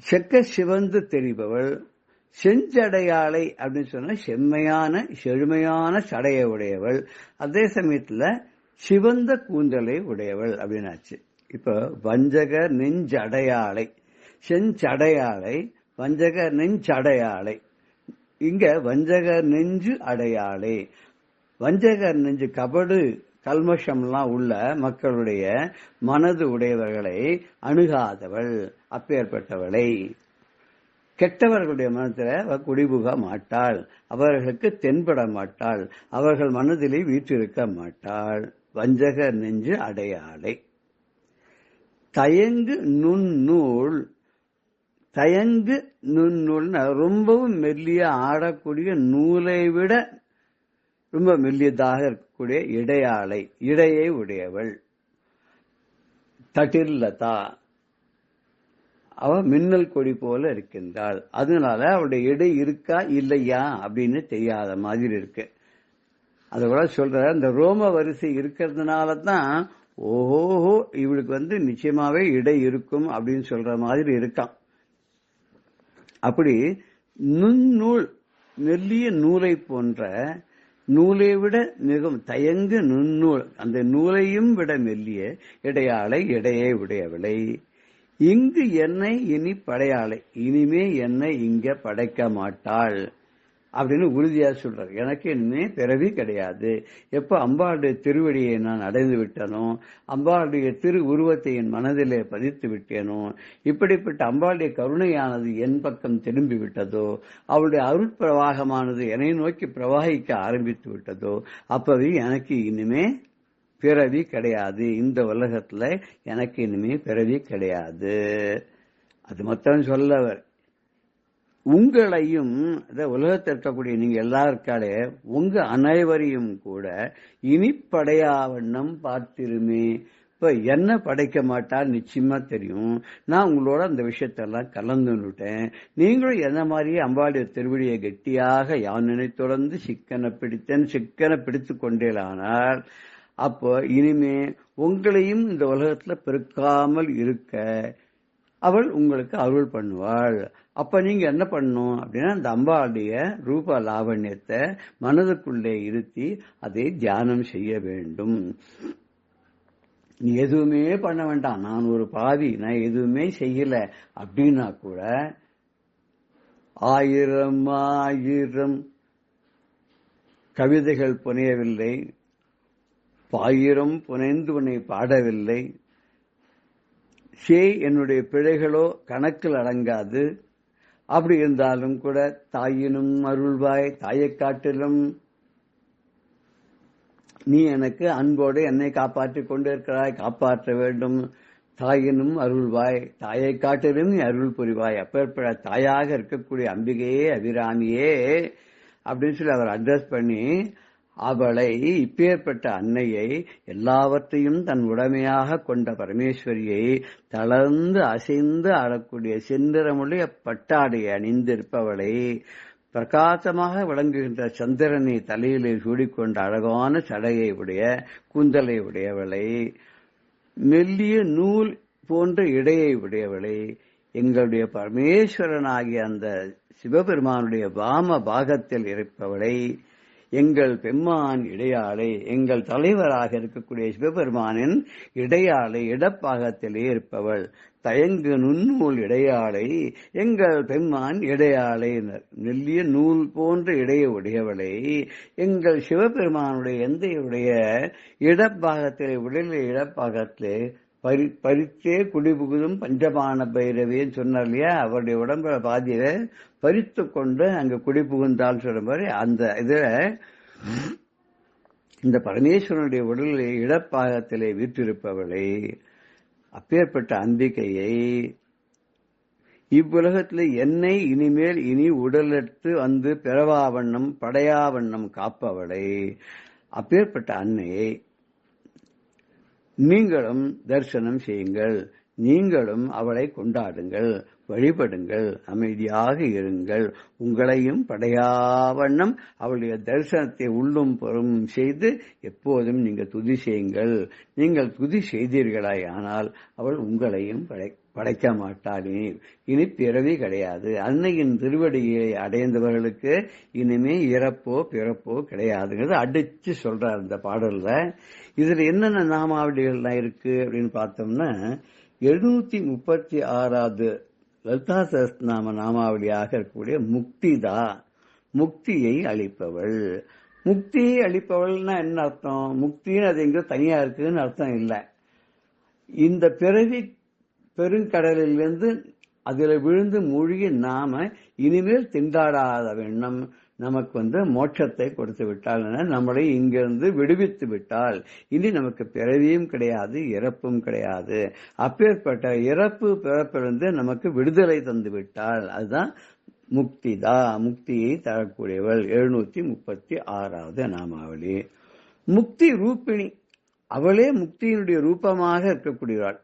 செக்க சிவந்து தெரிபவள். செஞ்சடையாளை அப்படின்னு சொன்னா செம்மையான செழுமையான சடையை உடையவள், அதே சமயத்துல சிவந்த கூந்தலை உடையவள் அப்படின்னாச்சு. இப்ப வஞ்சக நெஞ்சடையாளை, செஞ்சடையாளை, வஞ்சக நெஞ்சடையாளை. இங்க வஞ்சக நெஞ்சு அடையாளை. வஞ்சகர் நெஞ்சு கபடு கல்மஷம்லாம் உள்ள மக்களுடைய மனது உடையவர்களை அணுகாதவள், அப்பேற்பட்டவளை. கெட்டவர்களுடைய மனத்தில் குடிபுக மாட்டாள், அவர்களுக்கு தென்பட மாட்டாள், அவர்கள் மனதிலே வீற்றிருக்க மாட்டாள். வஞ்சகர் நெஞ்சு அடையாளை. தயங்கு நுண்ணூல். தயங்கு நுண்ணூல் ரொம்பவும் மெல்லிய ஆடக்கூடிய நூலை விட ரொம்ப மெல்லியதாக இருக்கக்கூடிய இடையாளை, இடையை உடையவள். தட்டிர்லதா, அவ மின்னல் கொடி போல இருக்கின்றாள். அதனால அவளுடைய இடை இருக்கா இல்லையா அப்படின்னு தெரியாத மாதிரி இருக்கு. அத கூட சொல்ற, இந்த ரோம வரிசை இருக்கிறதுனால தான் ஓஹோ இவளுக்கு நிச்சயமாவே இடை இருக்கும் அப்படின்னு சொல்ற மாதிரி இருக்கான். அப்படி நுண்ணூல், மெல்லிய நூலை போன்ற, நூலை விட மிகவும் தயங்கு நுண்ணூல், அந்த நூலையும் விட மெல்லிய இடையாளை, இடையை உடையவளை. இங்கு என்னை இனி படையாளை, இனிமே என்னை இங்க படைக்க மாட்டாள் அப்படின்னு உறுதியா சொல்றாரு. எனக்கு இனிமே பிறவி கிடையாது. எப்ப அம்பாளுடைய திருவடியை நான் அடைந்து விட்டனோ, அம்பாளுடைய திரு உருவத்தை என் மனதிலே பதித்து விட்டேனோ, இப்படிப்பட்ட அம்பாளுடைய கருணையானது என் பக்கம் திரும்பி விட்டதோ, அவளுடைய அருட்பிரவாகமானது என்னை நோக்கி பிரவாகிக்க ஆரம்பித்து விட்டதோ, அப்பவே எனக்கு இனிமே பிறவி கிடையாது. இந்த உலகத்துல எனக்கு இனிமே பிறவி கிடையாது. அது மொத்தம் சொல்லவர். உங்களையும், உலகத்தில் இருக்கக்கூடிய நீங்க எல்லாருக்காலே உங்க அனைவரையும் கூட இனி படையாவண்ணம் பார்த்திருமே. இப்ப என்ன படைக்க மாட்டா நிச்சயமா தெரியும். நான் உங்களோட அந்த விஷயத்தெல்லாம் கலந்துட்டேன். நீங்களும் என்ன மாதிரியே அம்பாளுடைய திருவடியை கெட்டியாக யான் நினைத்துறந்து சிக்கன பிடித்தேன், சிக்கன பிடித்து கொண்டேலானார். அப்போ இனிமே உங்களையும் இந்த உலகத்துல பெருக்காமல் இருக்க அவள் உங்களுக்கு அருள் பண்ணுவாள். அப்ப நீங்க என்ன பண்ணணும் அப்படின்னா, அந்த அம்பாளுடைய ரூப லாவண்யத்தை மனதுக்குள்ளே இருத்தி அதை தியானம் செய்ய வேண்டும். நீ எதுவுமே பண்ண வேண்டாம், நான் ஒரு பாவி, நான் எதுவுமே செய்யல அப்படின்னா கூட, ஆயிரம் ஆயிரம் கவிதைகள் புனையவில்லை, பாயிரம் புனைந்து உன்னை பாடவில்லை, என்னுடைய பிழைகளோ கணக்கில் அடங்காது. அப்படி இருந்தாலும் கூட தாயினும் அருள்வாய், தாயை காட்டிலும் நீ எனக்கு அன்போடு என்னை காப்பாற்றிக் கொண்டிருக்கிறாய், காப்பாற்ற வேண்டும். தாயினும் அருள்வாய், தாயை காட்டிலும் நீ அருள் புரிவாய். அப்பேற்பட்ட தாயாக இருக்கக்கூடிய அம்பிகையே, அபிராமியே அப்படின்னு சொல்லி அவர் அட்ரஸ் பண்ணி, அவளை, இப்பேற்பட்ட அன்னையை, எல்லாவற்றையும் தன் உடைமையாக கொண்ட பரமேஸ்வரியை, தளர்ந்து அசைந்து ஆடக்கூடிய செந்திரமுடைய பட்டாடையை அணிந்திருப்பவளை, பிரகாசமாக விளங்குகின்ற சந்திரனை தலையிலே சூடிக்கொண்ட அழகான சடையை உடைய கூந்தலை உடையவளை, மெல்லிய நூல் போன்ற இடையை உடையவளை, எங்களுடைய பரமேஸ்வரனாகிய அந்த சிவபெருமானுடைய வாம பாகத்தில் இருப்பவளை, எங்கள் பெம்மான் இடையாளை, எங்கள் தலைவராக இருக்கக்கூடிய சிவபெருமானின் இடையாளை, இடப்பாகத்திலே இருப்பவள், தயங்கு நுண்ணூல் இடையாளை, எங்கள் பெம்மான் இடையாளை, மெல்லிய நூல் போன்ற இடையை உடையவளை, எங்கள் சிவபெருமானுடைய எந்தையுடைய இடப்பாகத்திலே, உடலிலே இடப்பாகத்திலே பறித்தே குடிபுகுதும் பஞ்சபான பைரவின்னு சொன்னார் இல்லையா, அவருடைய உடம்புல பாதியில பறித்து கொண்டு அங்க குடிபுகுந்தால் சொல்ற மாதிரி, அந்த இதுல இந்த பரமேஸ்வரனுடைய உடலிலே இடப்பாகத்திலே வீற்றிருப்பவளை, அப்பேற்பட்ட அம்பிகையை, இவ்வுலகத்தில் என்னை இனிமேல் இனி உடலெடுத்து வந்து பிறவாவண்ணம் படையாவண்ணம் காப்பவளை, அப்பேற்பட்ட அன்னையை நீங்களும் தரிசனம் செய்யுங்கள், நீங்களும் அவளை கொண்டாடுங்கள், வழிபடுங்கள், அமைதியாக இருங்கள். உங்களையும் படையாவண்ணம் அவளுடைய தரிசனத்தை உள்ளும் புறம் செய்து எப்போதும் நீங்கள் துதி செய்யுங்கள். நீங்கள் துதி செய்தீர்களாய் ஆனால் அவள் உங்களையும் படைக்க மாட்டாள். இனி பிறவி கிடையாது. அன்னையின் திருவடியை அடைந்தவர்களுக்கு இனிமே இறப்போ பிறப்போ கிடையாதுங்கிறது அடிச்சு சொல்றார் இந்த பாடல்ல. இதுல என்னென்ன நாமாவளிகள்லாம் இருக்கு அப்படின்னு பார்த்தோம்னா, 736வது லலிதா சஹஸ்ரநாம நாமாவளியாக இருக்கக்கூடிய முக்திதா, முக்தியை அளிப்பவள். முக்தியை அளிப்பவள்னா என்ன அர்த்தம்? முக்தின்னு அது எங்க தனியா இருக்குன்னு அர்த்தம் இல்லை. இந்த பிறவி பெருங்கடலிலிருந்து அதுல விழுந்து மூழ்கி நாம இனிமேல் திண்டாடாத வண்ணம் நமக்கு மோட்சத்தை கொடுத்து விட்டாள், நம்மளை இங்கிருந்து விடுவித்து விட்டாள். இனி நமக்கு பிறவியும் கிடையாது, இறப்பும் கிடையாது. அப்பேற்பட்ட இறப்பு பிறப்பிலிருந்து நமக்கு விடுதலை தந்து விட்டாள். அதுதான் முக்திதா, முக்தியை தரக்கூடியவள். 736வது நாமாவளி. முக்தி ரூபிணி, அவளே முக்தியினுடைய ரூபமாக இருக்கக்கூடியவள்.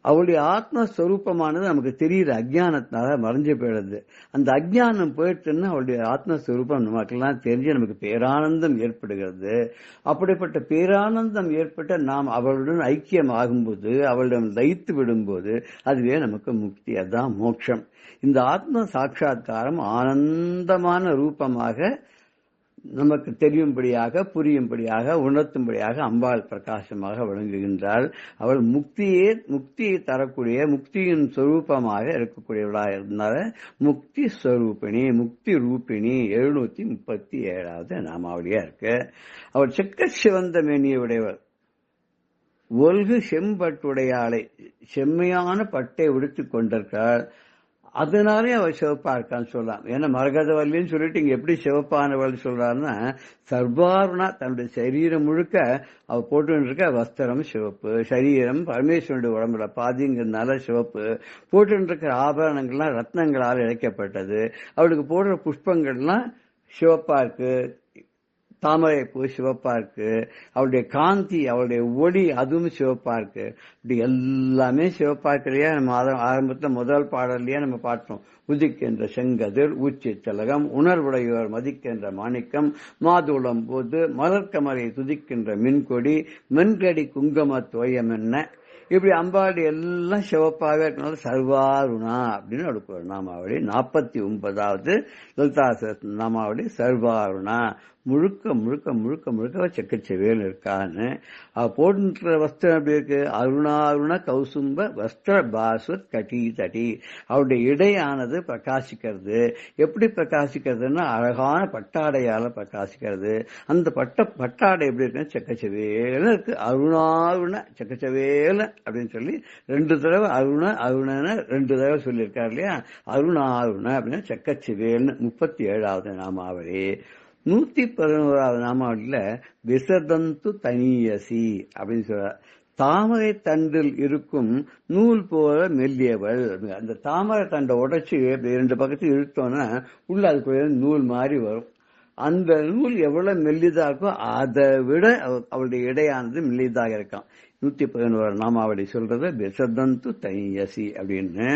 அவளுடைய ஆத்மஸ்வரூபமானது நமக்கு தெரியுது, அஜ்ஞானத்தினால மறைஞ்சு போயிடுது. அந்த அஜ்ஞானம் போயிடுச்சுன்னா அவளுடைய ஆத்மஸ்வரூபம் நமக்கெல்லாம் தெரிஞ்சு நமக்கு பேரானந்தம் ஏற்படுகிறது. அப்படிப்பட்ட பேரானந்தம் ஏற்பட்ட நாம் அவளுடன் ஐக்கியம் ஆகும்போது, அவளிடம் லயித்து விடும்போது அதுவே நமக்கு முக்தி, அதுதான் மோட்சம். இந்த ஆத்ம சாட்சா்காரம் ஆனந்தமான ரூபமாக நமக்கு தெரியும்படியாக, புரியும்படியாக, உணர்த்தும்படியாக அம்பாள் பிரகாசமாக விளங்குகின்றாள். அவள் முக்தியை தரக்கூடிய, முக்தியின் சொரூபமாக இருக்கக்கூடியவளாக இருந்தால முக்தி ஸ்வரூபிணி, முக்தி ரூபிணி. 737வது நாமாவளியா இருக்கு. அவள் செக்க சிவந்த மேனியுடையவள், ஒல்கு செம்பட்டுடையாளை, செம்மையான பட்டை உடுத்திக் கொண்டிருக்கிறாள். அதனாலே அவள் சிவப்பா இருக்கான்னு சொல்லலாம். ஏன்னா மரகதவல்லின்னு சொல்லிட்டு இங்க எப்படி சிவப்பானவள் சொல்றாருன்னா, சர்வாருணா தன்னுடைய சரீரம் முழுக்க அவ போட்டு இருக்க வஸ்திரம் சிவப்பு, சரீரம் பரமேஸ்வரனுடைய உடம்புல பாதிங்கிறதுனால சிவப்பு, போட்டு இருக்கிற ஆபரணங்கள்லாம் ரத்னங்களால் இழைக்கப்பட்டது. அவளுக்கு போடுற புஷ்பங்கள்லாம் சிவப்பா இருக்கு, தாமரை பூ சிவப்பா இருக்கு, அவளுடைய காந்தி, அவளுடைய ஒளி அதுவும் சிவப்பா இருக்கு. இப்படி எல்லாமே சிவப்பா இருக்கு இல்லையா? நம்ம ஆரம்பத்துல முதல் பாடல்லையே நம்ம பார்த்தோம். உதிக்கின்ற செங்கதிர் ஊச்சி திலகம், உணர்வுடையோர் மதிக்கின்ற மாணிக்கம், மாதுளம் போது மலர்கமரை துதிக்கின்ற மின்கொடி, மென்கடி குங்கும தோயம் என்ன. இப்படி அம்பாடி எல்லாம் சிவப்பாகவே இருக்கனால சர்வாருணா அப்படின்னு அவளுக்கு ஒரு நாமாவளி. 49வது லலிதா நாமாவளி சர்வாருணா. முழுக்க முழுக்க முழுக்க முழுக்க செக்கச்செவேல் இருக்கான்னு. அவ போட்டுன்ற வஸ்திரம் எப்படி இருக்கு? அருணாருண கௌசும்ப வஸ்திர பாஸ்வத் கட்டி தட்டி. அவருடைய இடையானது பிரகாசிக்கிறது. எப்படி பிரகாசிக்கிறதுன்னா அழகான பட்டாடையால பிரகாசிக்கிறது. அந்த பட்டாடை எப்படி இருக்குன்னு செக்கச்செவேல இருக்கு. அருணாருண செக்கச்செவேல அப்படின்னு சொல்லி 2 தடவை அருணன 2 தடவை சொல்லியிருக்காரு இல்லையா? அருணாருண அப்படின்னா செக்கச்செவேல்னு. 37வது நாமாவளி. 111வது நாமாவளியில விசதந்து தனியசி அப்படின்னு சொல்ற. தாமரை தண்டில் இருக்கும் நூல் போல மெல்லியவள். அந்த தாமரை தண்டை உடைச்சு 2 பக்கத்தையும் இழுத்தோன்னா உள்ள அதுக்குள்ள நூல் மாதிரி வரும். அந்த நூல் எவ்வளவு மெல்லிதா இருக்கோ அதை விட அவளுடைய இடையானது மெல்லிதாக இருக்கான். 111 நாமாவளி சொல்றது விசதந்து தனியசி அப்படின்னு.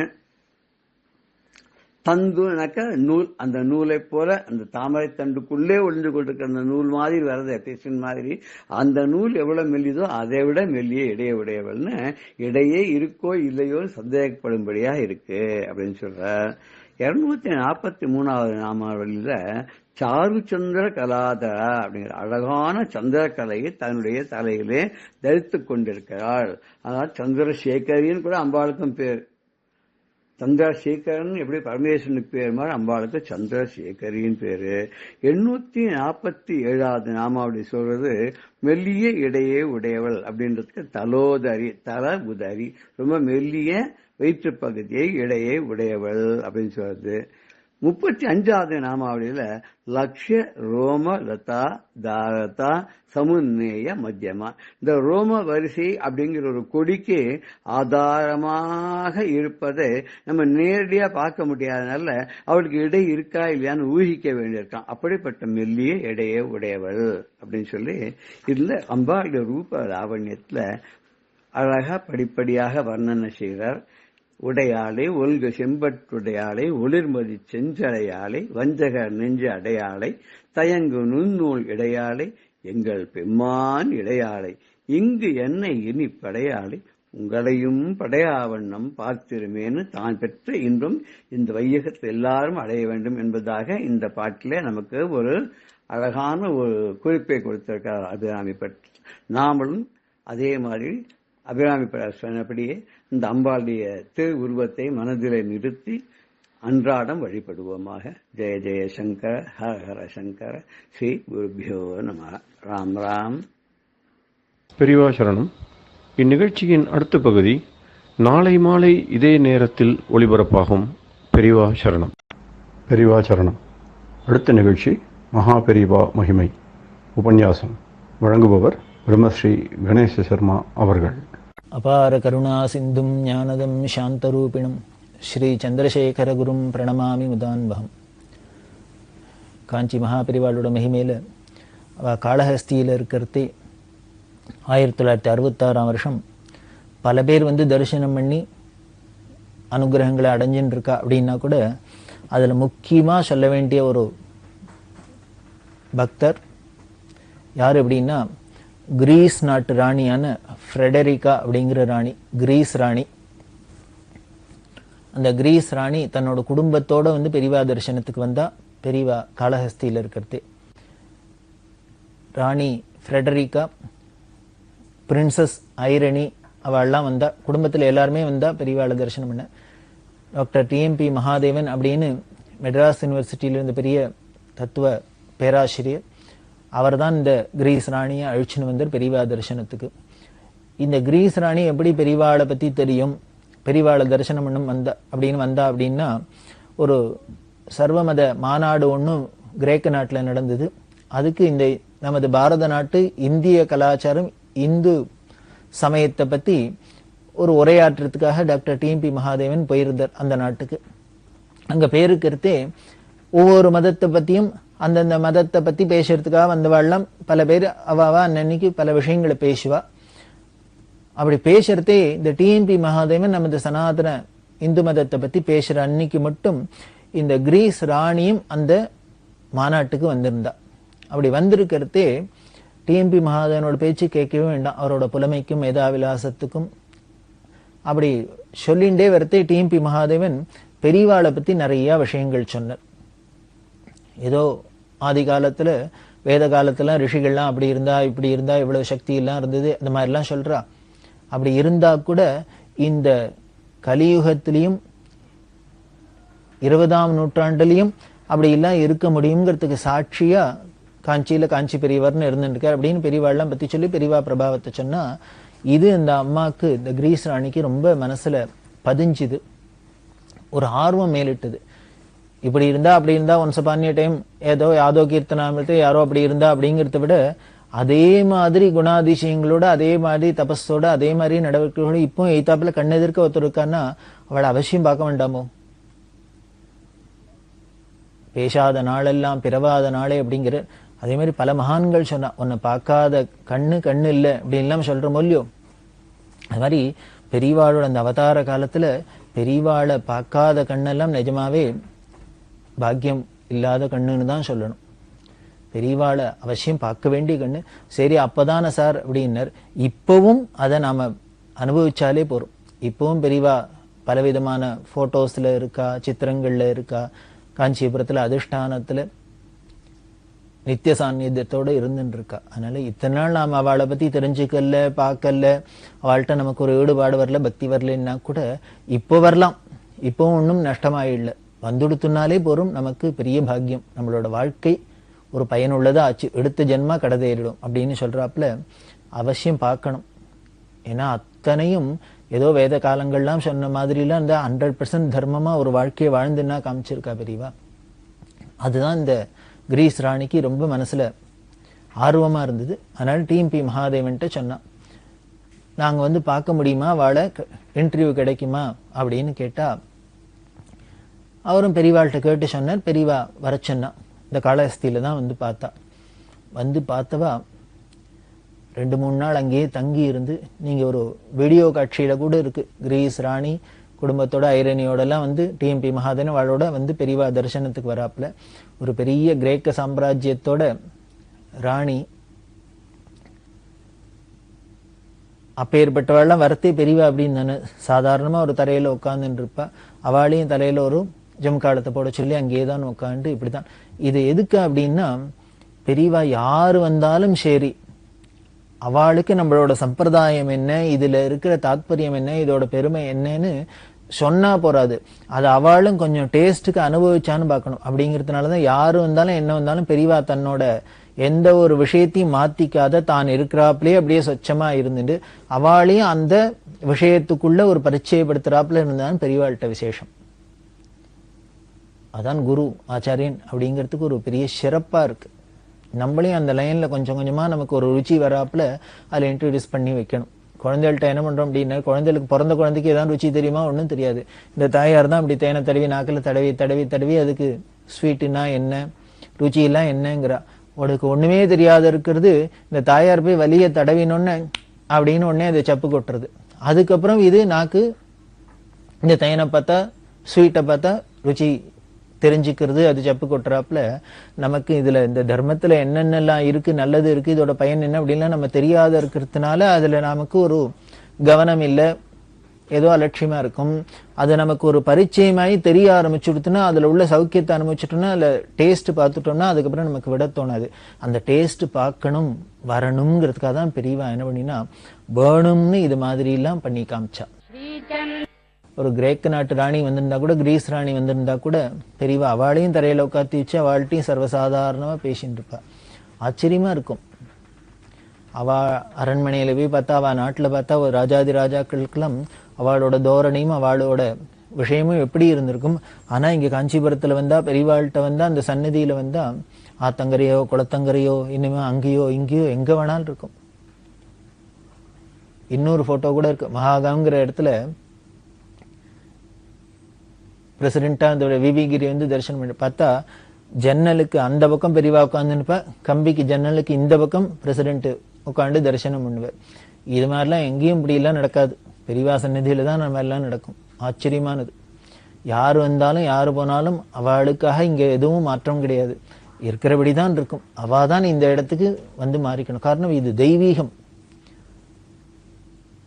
தந்துனாக்க நூல், அந்த நூலை போல அந்த தாமரை தண்டுக்குள்ளே ஒளிந்து கொண்டிருக்கிற அந்த நூல் மாதிரி வர்றது பேசின் மாதிரி. அந்த நூல் எவ்வளவு மெல்லிதோ அதை விட மெல்லிய இடையே உடையவள்னு, இடையே இருக்கோ இல்லையோ சந்தேகப்படும்படியா இருக்கு அப்படின்னு சொல்ற. 243வது நாமாவளியில சாரு சந்திர கலாதரா அப்படிங்கிற அழகான சந்திரக்கலையை தன்னுடைய தலையிலே தரித்துக் கொண்டிருக்கிறாள். அதாவது சந்திரசேகரின்னு கூட அம்பாளுக்கும் பேர். சந்திரசேகரன் எப்படி பரமேஸ்வரனுக்கு பேர் மாதிரி அம்பாளுக்கு சந்திரசேகரின் பேரு. 847வது நாமாவளி சொல்றது மெல்லிய இடையே உடையவள் அப்படின்றதுக்கு தலோதரி, தல உதரி, ரொம்ப மெல்லிய வயிற்று பகுதியை இடையே உடையவள் அப்படின்னு சொல்றது. 35வது நாமாவளியில லக்ஷ்ய ரோம லதா தாரதா சமுன்னேய மத்தியமா. இந்த ரோம வரிசை அப்படிங்கிற ஒரு கொடிக்கு ஆதாரமாக இருப்பதை நம்ம நேரடியா பார்க்க முடியாதனால அவளுக்கு இடை இருக்கா இல்லையான்னு ஊகிக்க வேண்டியிருக்கான். அப்படிப்பட்ட மெல்லிய இடையே உடையவள் அப்படின்னு சொல்லி இதுல அம்பாளுடைய ரூப லாவண்யத்துல அழகா படிப்படியாக வர்ணனை செய்கிறார். உடையாளை ஒல்கு செம்பட்டுடையாளை ஒளிர்மதி செஞ்சடையாளை வஞ்சகர் நெஞ்சு அடையாளை தயங்கு நுண்ணூல் இடையாளை எங்கள் பெம்மான் இடையாளை இங்கு என்னை இனி படையாளை உங்களையும் படையாவண்ணம் பார்த்திருமேன்னு தான் பெற்ற இன்றும் இந்த வையகத்தில் எல்லாரும் அடைய வேண்டும் என்பதாக இந்த பாட்டிலே நமக்கு ஒரு அழகான ஒரு குறிப்பை கொடுத்திருக்கிறார் அபிராமி பற்றி. நாமளும் அதே மாதிரி அபிராமி சொன்னபடியே இந்த அம்பாளுடைய திரு உருவத்தை மனதிலே நிறுத்தி அன்றாடம் வழிபடுவோமாக. ஜெய ஜெய சங்கர ஹர ஹர சங்கர. ஸ்ரீ குருபியோ நம. ராம் ராம். பெரியவா சரணம். இந்நிகழ்ச்சியின் அடுத்த பகுதி நாளை மாலை இதே நேரத்தில் ஒளிபரப்பாகும். பெரியவா சரணம். பெரியவா சரணம். அடுத்த நிகழ்ச்சி மகா பெரிவா மகிமை உபன்யாசம் வழங்குபவர் பிரம்மஸ்ரீ கணேச சர்மா அவர்கள். அபார கருணா சிந்தும் ஞானதம் சாந்தரூபிணம் ஸ்ரீ சந்திரசேகர குரும் பிரணமாமி முதான்வகம். காஞ்சி மகாபெரிவாளோட மகிமையில் அவள் காளஹஸ்தியில் இருக்கிறதே 1966 வருஷம் பல பேர் தரிசனம் பண்ணி அனுகிரகங்களை அடைஞ்சுன்னு இருக்கா. அப்படின்னா கூட அதில் முக்கியமாக சொல்ல வேண்டிய ஒரு பக்தர் யார் அப்படின்னா, கிரீஸ் நாட்டு ராணியான ஃப்ரெடரிகா அப்படிங்கிற ராணி, கிரீஸ் ராணி. அந்த கிரீஸ் ராணி தன்னோட குடும்பத்தோட பெரியவா தரிசனத்துக்கு வந்தா. பெரியவா காளஹஸ்தியில் இருக்கிறது. ராணி ஃப்ரெடரிகா, பிரின்சஸ் ஐரணி அவள்லாம் வந்தா. குடும்பத்தில் எல்லாருமே வந்தா பெரியவாளை தரிசனம் பண்ண. டாக்டர் டிஎம்பி மகாதேவன் அப்படின்னு மெட்ராஸ் யூனிவர்சிட்டியில இருந்த பெரிய தத்துவ பேராசிரியர், அவர் தான் இந்த கிரீஸ் ராணியை அழிச்சுன்னு வந்தார் பெரியவா தரிசனத்துக்கு. இந்த கிரீஸ் ராணி எப்படி பெரியவாளை பற்றி தெரியும், பெரியவாளை தரிசனம் பண்ணும் வந்தா அப்படின்னா, ஒரு சர்வமத மாநாடு ஒன்றும் கிரேக்க நாட்டில் நடந்தது. அதுக்கு இந்த நமது பாரத நாட்டு இந்திய கலாச்சாரம், இந்து சமயத்தை பற்றி ஒரு உரையாற்றுறதுக்காக டாக்டர் டிஎம்பி மகாதேவன் போயிருந்தார் அந்த நாட்டுக்கு. அங்கே பேருக்கிறதே ஒவ்வொரு மதத்தை பற்றியும் அந்தந்த மதத்தை பற்றி பேசுறதுக்காக வந்தவாள்லாம் பல பேர் அவாவா அன்னைக்கு பல விஷயங்களை பேசுவா. அப்படி பேசுறதே இந்த டிஎம்பி மகாதேவன் நமது சனாதன இந்து மதத்தை பற்றி பேசுகிற அன்னைக்கு மட்டும் இந்த கிரீஸ் ராணியும் அந்த மாநாட்டுக்கு வந்திருந்தா. அப்படி வந்திருக்கிறதே டிஎம்பி மகாதேவனோட பேச்சு கேட்கவே வேண்டாம், அவரோட புலமைக்கும் மேதாவிலாசத்துக்கும். அப்படி சொல்லிண்டே வரத்தே டிஎம்பி மகாதேவன் பெரியவாளை பற்றி நிறைய விஷயங்கள் சொன்னார். ஏதோ ஆதி காலத்தில் வேத காலத்துல ரிஷிகள்லாம் அப்படி இருந்தா இப்படி இருந்தா இவ்வளவு சக்தி எல்லாம் இருந்தது அந்த மாதிரிலாம் சொல்றா. அப்படி இருந்தா கூட இந்த கலியுகத்திலையும் 20ஆம் நூற்றாண்டுலையும் அப்படி எல்லாம் இருக்க முடியுங்கிறதுக்கு சாட்சியா காஞ்சியில காஞ்சி பெரியவர்னு இருந்துருக்கார் அப்படின்னு பெரியவாள்லாம் பத்தி சொல்லி பெரியவா பிரபாவத்தை சொன்னா, இது இந்த அம்மாக்கு, இந்த கிரீஸ் ராணிக்கு ரொம்ப மனசுல பதிஞ்சுது, ஒரு ஆர்வம் மேலிட்டது. இப்படி இருந்தா அப்படி இருந்தா ஒன்ஸ் அப்பான் எ டைம் ஏதோ யாதோ கீர்த்தனாமிரத்தை யாரோ அப்படி இருந்தா அப்படிங்கிறத விட அதே மாதிரி குணாதிசயங்களோட, அதே மாதிரி தபஸோட, அதே மாதிரி நடவடிக்கைகளோட இப்போ எய்தாப்புல கண்ணெதிர்க்க ஒருத்தர் இருக்கான்னா அவளை அவசியம் பார்க்க வேண்டாமோ? பேசாத நாளெல்லாம் பிறவாத நாளே அப்படிங்கிற அதே மாதிரி பல மகான்கள் சொன்னா, உன்னை பார்க்காத கண்ணு இல்லை அப்படின்லாம் சொல்ற மொழியோ. அது மாதிரி பெரியவாளோட அந்த அவதார காலத்துல பெரியவாளை பார்க்காத கண்ணெல்லாம் நிஜமாவே பாக்கியம் இல்லாத கண்ணுன்னு தான் சொல்லணும். பெரியவாளை அவசியம் பார்க்க வேண்டிய கண்ணு. சரி அப்பதானே சார் அப்படின்னார். இப்பவும் அதை நாம அனுபவிச்சாலே போறோம். இப்பவும் பெரியவா பலவிதமான போட்டோஸ்ல இருக்கா, சித்திரங்கள்ல இருக்கா, காஞ்சிபுரத்துல அதிஷ்டானத்துல நித்திய சாநித்தியத்தோட இருந்துட்டு இருக்கா. அதனால இத்தனை நாள் நாம் அவளை பத்தி தெரிஞ்சுக்கல, பார்க்கல, அவள்கிட்ட நமக்கு ஒரு ஈடுபாடு வரல, பக்தி வரலன்னா கூட இப்போ வரலாம். இப்பவும் ஒன்றும் நஷ்டமாயிடல. வந்துடுத்துனாலே போறோம், நமக்கு பெரிய பாக்கியம். நம்மளோட வாழ்க்கை ஒரு பயனுள்ளதா ஆச்சு, எடுத்த ஜென்மா கடதேறிடும் அப்படின்னு சொல்றாப்புல அவசியம் பார்க்கணும். ஏன்னா அத்தனையும் ஏதோ வேத காலங்கள்லாம் சொன்ன மாதிரிலாம் இந்த 100% தர்மமா ஒரு வாழ்க்கையை வாழ்ந்துன்னா காமிச்சிருக்கா பெரியவா. அதுதான் இந்த கிரீஸ் ராணிக்கு ரொம்ப மனசுல ஆர்வமா இருந்தது. அதனால டிஎம்பி மகாதேவன்ட்ட சொன்னான், நாங்க பார்க்க முடியுமா, வாழ இன்டர்வியூ கிடைக்குமா அப்படின்னு கேட்டா, அவரும் பெரியவாள்கிட்ட கேட்டு சொன்னார். பெரியவா வர சொன்னா. இந்த காளஹஸ்தியில தான் பார்த்தா. பார்த்தவா 2-3 நாள் அங்கேயே தங்கி இருந்து, நீங்க ஒரு வீடியோ காட்சியில கூட இருக்கு, கிரீஸ் ராணி குடும்பத்தோட ஐரணியோட எல்லாம் டிஎம்பி மகாதேவன் அவளோட பெரியவா தரிசனத்துக்கு வராப்புல. ஒரு பெரிய கிரேக்க சாம்ராஜ்யத்தோட ராணி, அப்பேற்பட்டவாள்லாம் வரத்தே பெரியவா அப்படின்னு தானே சாதாரணமா ஒரு தரையில உட்காந்துட்டு இருப்பா. அவளையும் தலையில ஒரு ஜம்காலத்தை போட சொல்லி அங்கேயே தான் உட்காந்து இப்படித்தான். இது எதுக்கு அப்படின்னா, பெரியவா யாரு வந்தாலும் சரி அவளுக்கு நம்மளோட சம்பிரதாயம் என்ன, இதுல இருக்கிற தாத்பரியம் என்ன, இதோட பெருமை என்னன்னு சொன்னா போறாது, அது அவளும் கொஞ்சம் டேஸ்ட்டுக்கு அனுபவிச்சான்னு பார்க்கணும். அப்படிங்கிறதுனாலதான் யாரு வந்தாலும் என்ன வந்தாலும் பெரியவா தன்னோட எந்த ஒரு விஷயத்தையும் மாத்திக்காத தான் இருக்கிறாப்லயே அப்படியே சொச்சமா இருந்துட்டு அவளையும் அந்த விஷயத்துக்குள்ள ஒரு பரிச்சயப்படுத்துறாப்புல இருந்தாலும் பெரியவாள்கிட்ட விசேஷம். அதான் குரு ஆச்சாரியன் அப்படிங்கிறதுக்கு ஒரு பெரிய சிறப்பா இருக்கு. நம்மளையும் அந்த லைன்ல கொஞ்சம் கொஞ்சமா நமக்கு ஒரு ருச்சி வராப்புல அதில் இன்ட்ரடியூஸ் பண்ணி வைக்கணும். குழந்தைகள்கிட்ட என்ன பண்றோம் அப்படின்னா, குழந்தைகளுக்கு பிறந்த குழந்தைக்கு ஏதாவது ருச்சி தெரியுமா? ஒன்றும் தெரியாது. இந்த தாயார் தான் அப்படி தேனை தடவி நாக்கில் தடவி தடவி தடவி அதுக்கு ஸ்வீட்டுனா என்ன, ருச்சியெல்லாம் என்னங்கிறா. உனக்கு ஒண்ணுமே தெரியாத இருக்கிறது இந்த தாயார் போய் வலிய தடவினொன்னு அப்படின்னு உடனே அதை சப்பு கொட்டுறது. அதுக்கப்புறம் இது நாக்கு இந்த தேனை பார்த்தா ஸ்வீட்டை பார்த்தா ருச்சி தெரிஞ்சுக்கிறது, அது சப்பு கொட்டுறாப்புல நமக்கு இதுல இந்த தர்மத்துல என்னென்னலாம் இருக்கு, நல்லது இருக்கு, இதோட பயன் என்ன அப்படின்லாம் நம்ம தெரியாத இருக்கிறதுனால அதுல நமக்கு ஒரு கவனம் இல்லை, ஏதோ அலட்சியமா இருக்கும். அது நமக்கு ஒரு பரிச்சயமாயி தெரிய ஆரம்பிச்சுடுத்துன்னா அதுல உள்ள சௌக்கியத்தை அனுபவிச்சுட்டோம்னா அதுல டேஸ்ட் பார்த்துட்டோம்னா அதுக்கப்புறம் நமக்கு விட தோணாது. அந்த டேஸ்ட் பார்க்கணும் வரணுங்கிறதுக்காக தான் பெரியவா என்ன பண்ணினா வேணும்னு இது மாதிரி எல்லாம் பண்ணி காமிச்சா. ஒரு கிரேக்க நாட்டு ராணி வந்திருந்தா கூட, கிரீஸ் ராணி வந்திருந்தா கூட பெரியவா அவளையும் தரையில உட்காத்தி வச்சு அவள்கிட்டையும் சர்வசாதாரணமா பேசிட்டு இருப்பா. ஆச்சரியமா இருக்கும். அவ அரண்மனையில போய் பார்த்தா, அவ நாட்டுல பார்த்தா ஒரு ராஜாதி ராஜாக்களுக்கெல்லாம் அவளோட தோரணையும் அவளோட விஷயமும் எப்படி இருந்திருக்கும். ஆனா இங்க காஞ்சிபுரத்துல வந்தா, பெரியவாள்கிட்ட வந்தா, அந்த சன்னதியில வந்தா ஆத்தங்கரையோ குளத்தங்கரையோ இனிமே அங்கேயோ இங்கேயோ எங்க வேணாலும் இருக்கும். இன்னொரு போட்டோ கூட இருக்கு. மகாகாங்கிற இடத்துல பிரசிடென்டா அந்த விவிகிரி வந்து தரிசனம் பண்ணி பார்த்தா, ஜன்னலுக்கு அந்த பக்கம் பெரியவா உட்காந்துப்பா, கம்பிக்கு ஜன்னலுக்கு இந்த பக்கம் பிரசிடென்ட் உட்காந்து தரிசனம் பண்ணுவார். இது மாதிரிலாம் எங்கேயும் இப்படி எல்லாம் நடக்காது. பெரியவா சந்நிதியில தான் நம்ம எல்லாம் நடக்கும். ஆச்சரியமானது. யார் வந்தாலும் யாரு போனாலும் அவளுக்காக இங்க எதுவும் மாற்றம் கிடையாது, இருக்கிறபடிதான் இருக்கும். அவாதான் இந்த இடத்துக்கு வந்து மாறிக்கணும். காரணம் இது தெய்வீகம்.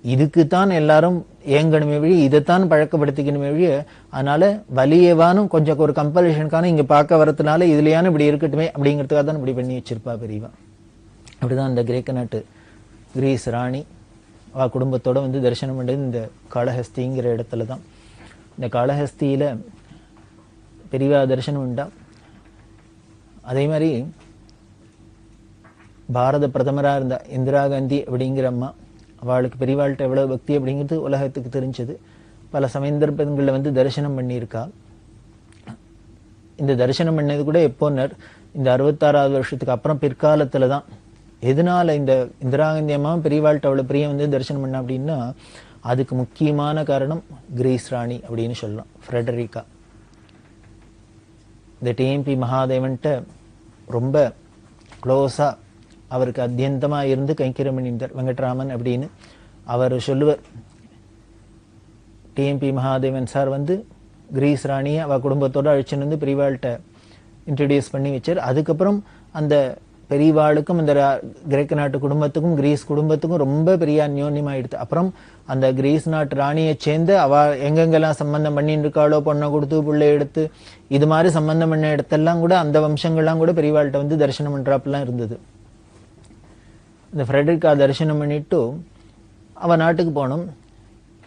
இதுக்குத்தான் எல்லாரும் ஏங்கணுமே வழி, இதைத்தான் பழக்கப்படுத்திக்கணுமே வழிய. அதனால வலியவானும் கொஞ்சம் ஒரு கம்பல்ஷனுக்கான இங்க பார்க்க வரதுனால இதுலயான இப்படி இருக்கட்டுமே அப்படிங்கிறதுக்காக தான் இப்படி பண்ணி வச்சிருப்பா பெரியவா. அப்படிதான் இந்த கிரேக்க நாட்டு கிரீஸ் ராணி அவ குடும்பத்தோட வந்து தரிசனம் பண்ணது இந்த காளஹஸ்திங்கிற இடத்துல தான். இந்த காளஹஸ்தியில பெரியவா தரிசனம் உண்டா. அதே மாதிரி பாரத பிரதமரா இருந்த இந்திரா காந்தி அப்படிங்கிற அம்மா, அவளுக்கு பெரியவாள்கிட்ட எவ்வளவு பக்தி அப்படிங்கிறது உலகத்துக்கு தெரிஞ்சது. பல சந்தர்ப்பங்களில் வந்து தரிசனம் பண்ணியிருக்கா. இந்த தரிசனம் பண்ணது கூட எப்போன்னர் இந்த 66வது வருஷத்துக்கு அப்புறம் பிற்காலத்துல தான். எதனால இந்த இந்திரா காந்தி அம்மாவும் பெரியவாள்கிட்ட அவ்வளவு பிரியம் வந்து தரிசனம் பண்ண அப்படின்னா, அதுக்கு முக்கியமான காரணம் கிரீஸ் ராணி அப்படின்னு சொல்லலாம். ஃப்ரெடரிகா இந்த டிஎம்பி மகாதேவன்ட்ட ரொம்ப க்ளோஸா அவருக்கு அத்தியந்தமா இருந்து கைங்கரியம் பண்ணியிருந்தார். வெங்கட்ராமன் அப்படின்னு அவர் சொல்லுவார். டிஎம்பி மகாதேவன் சார் வந்து கிரீஸ் ராணியை அவ குடும்பத்தோட அழிச்சுன்னு வந்து பெரியவாள்கிட்ட இன்ட்ரடியூஸ் பண்ணி வச்சார். அதுக்கப்புறம் அந்த பெரியவாளுக்கும் அந்த கிரேக்க நாட்டு குடும்பத்துக்கும் கிரீஸ் குடும்பத்துக்கும் ரொம்ப பெரிய அந்யோன்யமாயிடுது. அப்புறம் அந்த கிரீஸ் நாட்டு ராணியை சேர்ந்து அவ எங்கெங்கெல்லாம் சம்பந்தம் பண்ணிட்டு இருக்காளோ, பொண்ணை கொடுத்து பிள்ளை எடுத்து இது மாதிரி சம்பந்தம் பண்ண இடத்தெல்லாம் கூட அந்த வம்சங்கள்லாம் கூட பெரியவாள்கிட்ட வந்து தரிசனம் பண்றாப்பெல்லாம் இருந்தது. இந்த ஃப்ரெடரிகா தரிசனம் பண்ணிட்டு அவ நாட்டுக்கு போனோம்.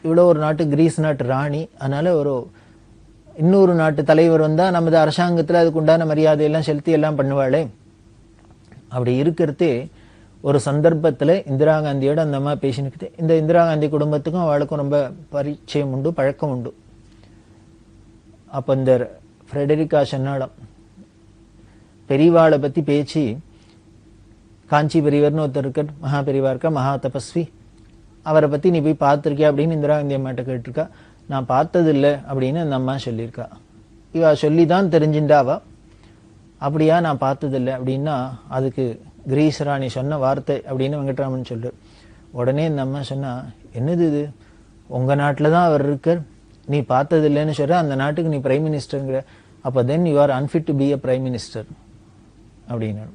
இவ்வளோ ஒரு நாட்டு கிரீஸ் நாட்டு ராணி, அதனால ஒரு இன்னொரு நாட்டு தலைவர் வந்தா நமது அரசாங்கத்துல அதுக்கு உண்டான மரியாதையெல்லாம் செலுத்தி எல்லாம் பண்ணுவாளே. அப்படி இருக்கிறதே ஒரு சந்தர்ப்பத்துல இந்திரா காந்தியோட அந்த அம்மா பேசினுக்குது. இந்த இந்திரா காந்தி குடும்பத்துக்கும் அவளுக்கும் ரொம்ப பரிச்சயம் உண்டு, பழக்கம் உண்டு. அப்ப இந்த ஃப்ரெடரிகா சொன்னாலும் பெரியவாளை பத்தி பேச்சு, காஞ்சி பெரியவர்னு ஒருத்தர் இருக்கார், மகா பெரியவா இருக்கா, மகா தபஸ்வி, அவரை பத்தி நீ போய் பார்த்திருக்கியா அப்படின்னு இந்திரா காந்தி அம்மாட்ட கேட்டிருக்கா. நான் பார்த்தது இல்லை அப்படின்னு அந்த அம்மா சொல்லியிருக்கா. இவ சொல்லிதான் தெரிஞ்சுண்டா அவ. அப்படியா, நான் பார்த்தது இல்லை அப்படின்னா அதுக்கு கிரீஸ் ராணி சொன்ன வார்த்தை அப்படின்னு வெங்கட்ராமன் சொல்லு. உடனே இந்த அம்மா சொன்னா, என்னது இது, உங்க நாட்டுல தான் அவர் இருக்கார், நீ பார்த்தது இல்லைன்னு சொல்ற, அந்த நாட்டுக்கு நீ பிரைம் மினிஸ்டருங்கிற, அப்ப then you are unfit to be a prime minister அப்படின்னு.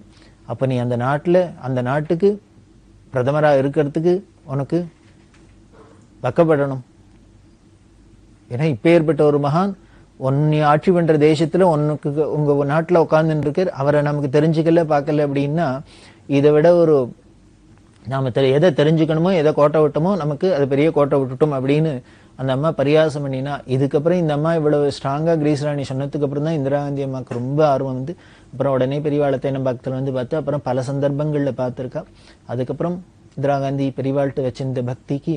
அப்ப நீ அந்த நாட்டுல அந்த நாட்டுக்கு பிரதமரா இருக்கிறதுக்கு உனக்கு வெக்கப்படணும். ஏன்னா இப்ப ஏற்பட்ட ஒரு மகான் நீ ஆட்சி பண்ற தேசத்துல உனக்கு உங்க நாட்டுல உட்கார்ந்துட்டு இருக்கார், அவரை நமக்கு தெரிஞ்சுக்கல பார்க்கல அப்படின்னா இதை விட ஒரு நாம எதை தெரிஞ்சுக்கணுமோ எதை கோட்டை விட்டோமோ நமக்கு அது பெரிய கோட்டை விட்டுட்டோம் அப்படின்னு அந்த அம்மா பரியாசம் பண்ணினா. இதுக்கப்புறம் இந்த அம்மா இவ்வளவு ஸ்ட்ராங்கா கிரீஸ் ராணி சொன்னதுக்கு அப்புறம் தான் இந்திரா காந்தி அம்மாவுக்கு ரொம்ப ஆர்வம் வந்து அப்புறம் உடனே பெரியவாளத்தை என்ன பக்தர்கள் வந்து பார்த்து அப்புறம் பல சந்தர்ப்பங்கள்ல பார்த்திருக்கா. அதுக்கப்புறம் இந்திரா காந்தி பெரியவாள்கிட்ட வச்சிருந்த பக்திக்கு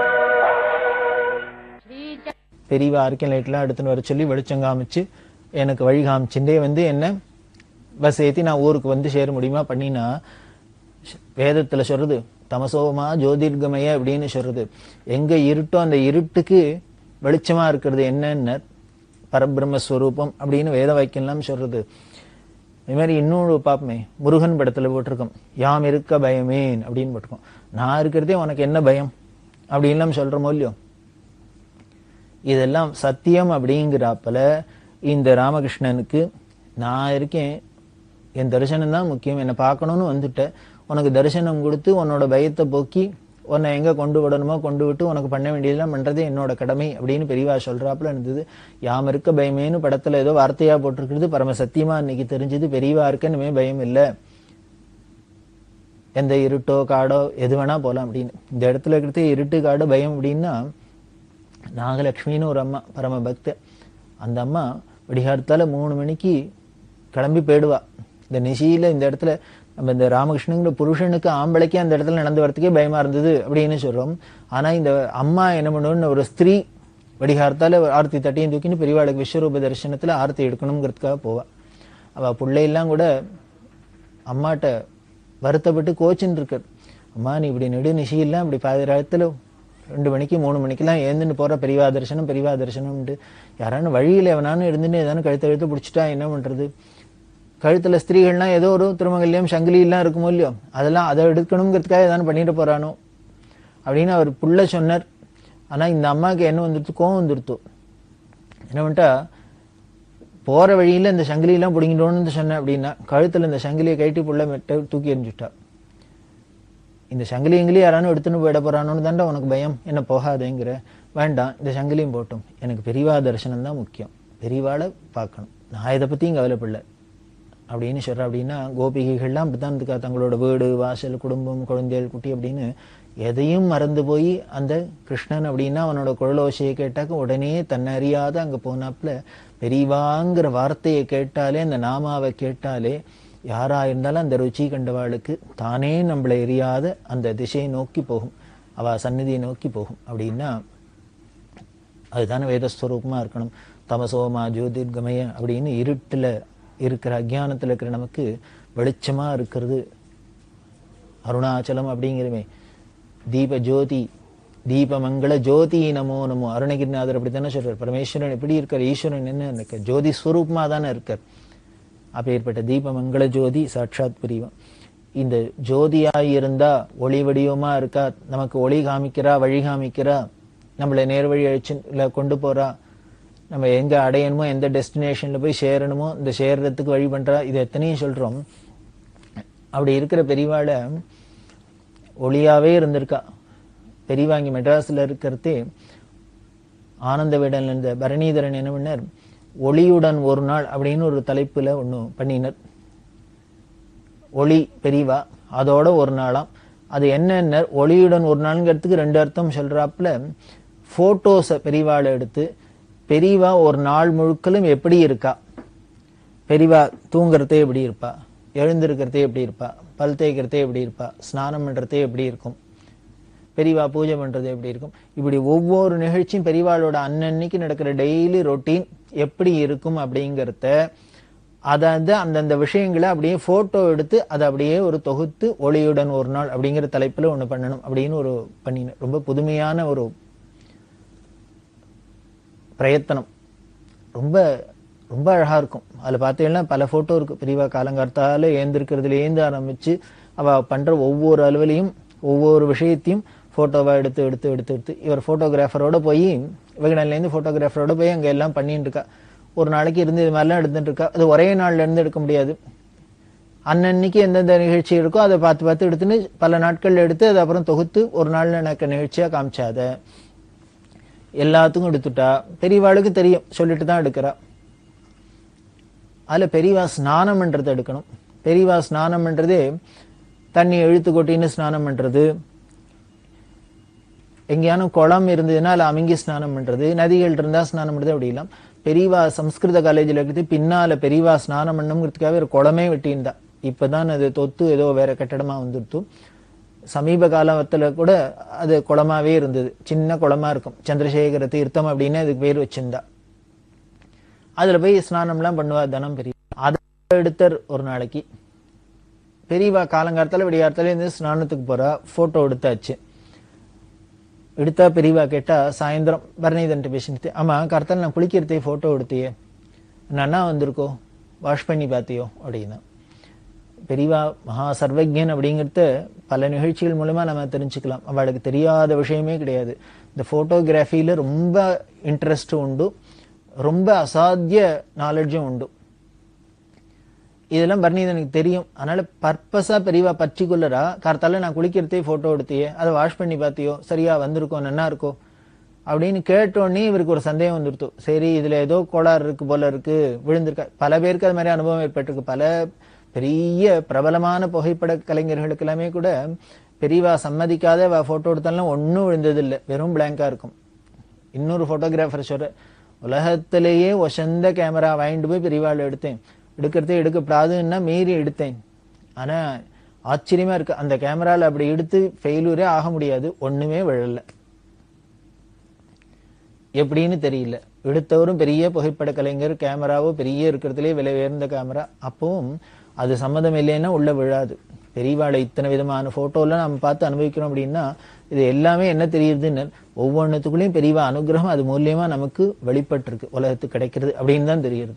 பெரியவா அரிக்கன் லைட்லாம் எடுத்துன்னு வர சொல்லி வெளிச்சம் காமிச்சு எனக்கு வழி காமிச்சுட்டே என்ன பஸ் ஏற்றி நான் ஊருக்கு சேர முடியுமா பண்ணினா, வேதத்துல சொல்றது தமசோமா ஜோதிர்கமய அப்படின்னு சொல்றது. எங்க இருட்டோ அந்த இருட்டுக்கு வெளிச்சமா இருக்கிறது என்னன்னு பரபிரம்மஸ்வரூபம் அப்படின்னு வேத வாக்கியம்லாம் சொல்றது. இது மாதிரி இன்னொரு பாப்பமே, முருகன் படத்துல போட்டிருக்கோம், யாம் இருக்க பயமேன் அப்படின்னு போட்டிருக்கோம். நான் இருக்கிறதே உனக்கு என்ன பயம் அப்படின்லாம் சொல்றோமோ இல்லையோ. இதெல்லாம் சத்தியம் அப்படிங்கிறாப்பல இந்த ராமகிருஷ்ணனுக்கு நான் இருக்கேன், என் தரிசனம் தான் முக்கியம், என்னை பார்க்கணும்னு வந்துட்ட, உனக்கு தரிசனம் கொடுத்து உன்னோட பயத்தை போக்கி உன்னை எங்க கொண்டு விடணுமோ கொண்டு விட்டு உனக்கு பண்ண வேண்டியதெல்லாம் பண்றதே என்னோட கடமை அப்படின்னு பெரியவா சொல்றாப்புல இருந்தது. யாம் இருக்க பயமேன்னு படத்துல ஏதோ வார்த்தையா போட்டிருக்கிறது பரம சத்தியமா இன்னைக்கு தெரிஞ்சது. பெரியவா இருக்கணுமே பயம் இல்லை, எந்த இருட்டோ காடோ எது வேணா போலாம் அப்படின்னு. இந்த இடத்துல இருக்கிறது இருட்டு காடு பயம் அப்படின்னா, நாகலட்சுமின்னு ஒரு அம்மா பரம பக்த, அந்த அம்மா விடிகாரத்தால 3 மணிக்கு கிளம்பி போயிடுவா. இந்த நிஷியில இந்த இடத்துல நம்ம இந்த ராமகிருஷ்ணங்கிற புருஷனுக்கு ஆம்பளைக்கு அந்த இடத்துல நடந்து வரத்துக்கே பயமா இருந்தது அப்படின்னு சொல்றோம். ஆனா இந்த அம்மா என்ன பண்ணுவோம்னு, ஒரு ஸ்திரீ வடிகாரத்தால ஆர்த்தி தட்டியும் தூக்கின்னு பெரியவாளுக்கு விஸ்வரூப தரிசனத்துல ஆர்த்தி எடுக்கணுங்கிறதுக்காக போவா. அவ பிள்ளையெல்லாம் கூட அம்மாட்ட வருத்தப்பட்டு கோச்சின்னு இருக்காரு, அம்மா நீ இப்படி நெடு நிஷியெல்லாம் இப்படி பாதிராயத்துல 2 மணிக்கு 3 மணிக்கெல்லாம் ஏந்துன்னு போற பெரியவா தரிசனம்ட்டு யாரானு வழியில எவனானு இருந்துன்னு ஏதானு கழுத்து பிடிச்சிட்டா என்ன பண்றது? கழுத்துல ஸ்திரீகள்லாம் ஏதோ ஒரு திருமங்கல்யம் சங்கிலி எல்லாம் இருக்குமோ இல்லையோ, அதெல்லாம் அதை எடுக்கணுங்கிறதுக்காக ஏதாவது பண்ணிட்டு போறானோ அப்படின்னு அவர் புள்ள சொன்னார். ஆனா இந்த அம்மாவுக்கு என்ன வந்துடுத்து, கோவம் வந்துடுத்து. என்ன பண்ணிட்டா, போற வழியில இந்த சங்கிலி எல்லாம் பிடிங்கிட்டோன்னு சொன்னேன் அப்படின்னா, கழுத்துல இந்த சங்கிலியை கட்டி புள்ள மெட்ட தூக்கி எறிஞ்சுட்டா. இந்த சங்கிலியங்களே யாரானு எடுத்துன்னு போயிட போறானோன்னு தாண்டா உனக்கு பயம், என்ன போகாதேங்கிற, வேண்டாம் இந்த சங்கிலியும் போட்டும், எனக்கு பெரியவா தரிசனம் தான் முக்கியம், பெரியவாளை பார்க்கணும், நான் இதை பத்தியும் கவலைப்படல அப்படின்னு சொல்ற. அப்படின்னா கோபிகைகள்லாம் அப்படித்தான் இருக்கா, தங்களோட வீடு வாசல் குடும்பம் குழந்தைகள் குட்டி அப்படின்னு எதையும் மறந்து போய் அந்த கிருஷ்ணன் அப்படின்னா அவனோட குழலோசையை கேட்டாக்க உடனே தன்னை அறியாத அங்க போனாப்புல பெரியவாங்கிற வார்த்தையை கேட்டாலே, அந்த நாமாவை கேட்டாலே யாரா இருந்தாலும் அந்த ருச்சி கண்டவாளுக்கு தானே நம்மளை எரியாத அந்த திசையை நோக்கி போகும், அவ சந்நிதியை நோக்கி போகும். அப்படின்னா அதுதானே வேதஸ்வரூபமா இருக்கணும். தமசோமா ஜோதிர்கமய அப்படின்னு இருட்டுல இருக்கிற அஜ்ஞானத்துல இருக்கிற நமக்கு வெளிச்சமா இருக்கிறது அருணாச்சலம் அப்படிங்கிறமே. தீப ஜோதி தீப மங்கள ஜோதி நமோ நமோ. அருணகிரிநாதர் அப்படித்தானே சொல்றார், பரமேஸ்வரன் எப்படி இருக்கார், ஈஸ்வரன் என்ன இருக்க ஜோதி ஸ்வரூபமா தானே இருக்கார். அப்பேற்பட்ட தீப மங்கள ஜோதி சாட்சாத் பிரிவம். இந்த ஜோதியாய் இருந்தா ஒளி வடிவமா இருக்கா, நமக்கு ஒளி காமிக்கிறா, வழி காமிக்கிறா, நம்மளை நேர்வழி அழிச்சு கொண்டு போறா, நம்ம எங்க அடையணுமோ எந்த டெஸ்டினேஷன்ல போய் சேரணுமோ இந்த சேர்றதுக்கு வழி பண்றா. இது எத்தனையும் சொல்றோம். அப்படி இருக்கிற பெரியவாளை ஒளியாவே இருந்திருக்கா. பெரியவா இங்க மெட்ராஸ்ல இருக்கிறதே ஆனந்த விடல் இருந்த பரணிதரன் என்ன பண்ணார், ஒளியுடன் ஒரு நாள் அப்படின்னு ஒரு தலைப்புல ஒண்ணு பண்ணினர். ஒளி பெரியவா அதோட ஒரு நாளாம். அது என்ன ஒளியுடன் ஒரு நாளுங்கிறதுக்கு 2 அர்த்தம் சொல்றாப்புல. போட்டோஸ பெரியவாளை எடுத்து பெரியவா ஒரு நாள் முழுக்கலும் எப்படி இருக்கா, பெரியவா தூங்குறதே எப்படி இருப்பா, எழுந்திருக்கிறதே எப்படி இருப்பா, பல் தேய்க்கிறதே எப்படி இருப்பா, ஸ்நானம் பண்றதே எப்படி இருக்கும், பெரியவா பூஜை பண்றது எப்படி இருக்கும், இப்படி ஒவ்வொரு நிகழ்ச்சியும் பெரியவாளோட அன்னன்னைக்கு நடக்கிற டெய்லி ரொட்டீன் எப்படி இருக்கும் அப்படிங்கிறத அதாவது அந்தந்த விஷயங்களை அப்படியே போட்டோ எடுத்து அதை அப்படியே ஒரு தொகுத்து ஒளியுடன் ஒரு நாள் அப்படிங்கிற தலைப்புல ஒண்ணு பண்ணணும் அப்படின்னு ஒரு பண்ணின. ரொம்ப புதுமையான ஒரு பிரயத்தனம், ரொம்ப ரொம்ப அழகா இருக்கும். அதுல பார்த்தீங்கன்னா பல போட்டோ இருக்கு. பெரியவா காலங்கார்த்தால ஏந்திருக்கிறதுல ஏந்து ஆரம்பிச்சு அவ பண்ற ஒவ்வொரு அலுவலையும் ஒவ்வொரு விஷயத்தையும் போட்டோவா எடுத்து எடுத்து எடுத்து எடுத்து இவர் போட்டோகிராஃபரோட போய் வெகுநாள்ல இருந்து போட்டோகிராஃபரோட போய் அங்க எல்லாம் பண்ணிட்டு இருக்கா. ஒரு நாளைக்கு இருந்து இது மாதிரிலாம் எடுத்துட்டு இருக்கா. அது ஒரே நாள்ல இருந்து எடுக்க முடியாது. அன்னன்னைக்கு எந்தெந்த நிகழ்ச்சி இருக்கோ அதை பார்த்து பார்த்து எடுத்துன்னு பல நாட்கள் எடுத்து அதை அப்புறம் தொகுத்து ஒரு நாள் எனக்கு நிகழ்ச்சியா காமிச்சாத எல்லாத்துக்கும் எடுத்துட்டா. பெரியவாளுக்கு தெரியும், சொல்லிட்டு தான் எடுக்கிறா. அதுல பெரியவா ஸ்நானம் பண்றது எடுக்கணும். பெரியவா ஸ்நானம் பண்றதே தண்ணி இழுத்து கொட்டின்னு ஸ்நானம் பண்றது, எங்கேயானும் குளம் இருந்ததுன்னா அதுல அமுங்கி ஸ்நானம் பண்றது, நதிகள் இருந்தா ஸ்நானம் பண்றது. அப்படி இல்லாம் பெரியவா சம்ஸ்கிருத காலேஜில் இருக்கிறது பின்னால பெரியவா ஸ்நானம் பண்ணுங்கிறதுக்காக ஒரு குளமே வெட்டியிருந்தா. இப்பதான் அது தொத்து ஏதோ வேற கட்டடமா வந்துடுத்து. சமீப காலத்துல கூட அது குளமாவே இருந்தது, சின்ன குளமா இருக்கும். சந்திரசேகர தீர்த்தம் அப்படின்னு அதுக்கு பேர் வச்சிருந்தா. அதுல போய் ஸ்நானம்லாம் பண்ணுவா தனம் பெரிய. அதை எடுத்தர் ஒரு நாளைக்கு பெரியவா காலங்காலத்துல விடியாரத்துல இருந்து ஸ்நானத்துக்கு போறா. போட்டோ எடுத்தாச்சு. எடுத்தா பெரியவா கேட்டா சாயந்தரம் பரணிதன்ட்டு பேசிட்டு, ஆமா காலத்தால நான் குளிக்கிறதே போட்டோ எடுத்தியே, நன்னா வந்திருக்கோ, வாஷ் பண்ணி பார்த்தியோ அப்படின்னா. பெரியவா மகா சர்வஜன் அப்படிங்கிறத பல நிகழ்ச்சிகள் மூலமா நம்ம தெரிஞ்சுக்கலாம். அவளுக்கு தெரியாத விஷயமே கிடையாது. இந்த போட்டோகிராஃபியில ரொம்ப இன்ட்ரெஸ்ட் உண்டு, ரொம்ப அசாத்திய நாலேஜும் உண்டு. இதெல்லாம் பரணிதனுக்கு தெரியும். அதனால பர்பஸா பெரியவா பர்டிகுலரா கார்த்தால நான் குளிக்கிறதே போட்டோ எடுத்தியே, அதை வாஷ் பண்ணி பார்த்தியோ, சரியா வந்திருக்கோ, நன்னா இருக்கோ அப்படின்னு கேட்டோடனே இவருக்கு ஒரு சந்தேகம் வந்துருத்து. சரி இதுல ஏதோ கோளாறு இருக்கு போல இருக்கு, விழுந்திருக்கா. பல பேருக்கு அது மாதிரி அனுபவம் ஏற்பட்டிருக்கு. பல பெரிய பிரபலமான புகைப்பட கலைஞர்களுக்கு எல்லாமே கூட பெரியவா சம்மதிக்காத போட்டோ எடுத்தாலும் ஒன்னும் விழுந்ததில்லை, வெறும் பிளாங்கா இருக்கும். இன்னொரு போட்டோகிராஃபர் சொல்ற, உலகத்திலேயே ஒசந்த கேமரா வாங்கிட்டு போய் பெரியவாள் எடுத்தேன், எடுக்கிறதே எடுக்கப்படாதுன்னா மீறி எடுத்தேன். ஆனா ஆச்சரியமா இருக்கு, அந்த கேமரால அப்படி எடுத்து ஃபெயிலூரே ஆக முடியாது, ஒண்ணுமே விழல. எப்படின்னு தெரியல. எடுத்தவரும் பெரிய புகைப்பட கலைஞர், கேமராவோ பெரிய இருக்கிறதுலே விலை உயர்ந்த கேமரா. அப்பவும் அது சம்மதம் இல்லைன்னா உள்ள விழாது. பெரியவாளை இத்தனை விதமான போட்டோலாம் நம்ம பார்த்து அனுபவிக்கிறோம் அப்படின்னா இது எல்லாமே என்ன தெரியுதுன்னு ஒவ்வொன்றுத்துக்குள்ளேயும் பெரியவா அனுகிரகம் அது மூலியமா நமக்கு வெளிப்பட்டிருக்கு, உலகத்துக்கு கிடைக்கிறது அப்படின்னு தான் தெரியுது.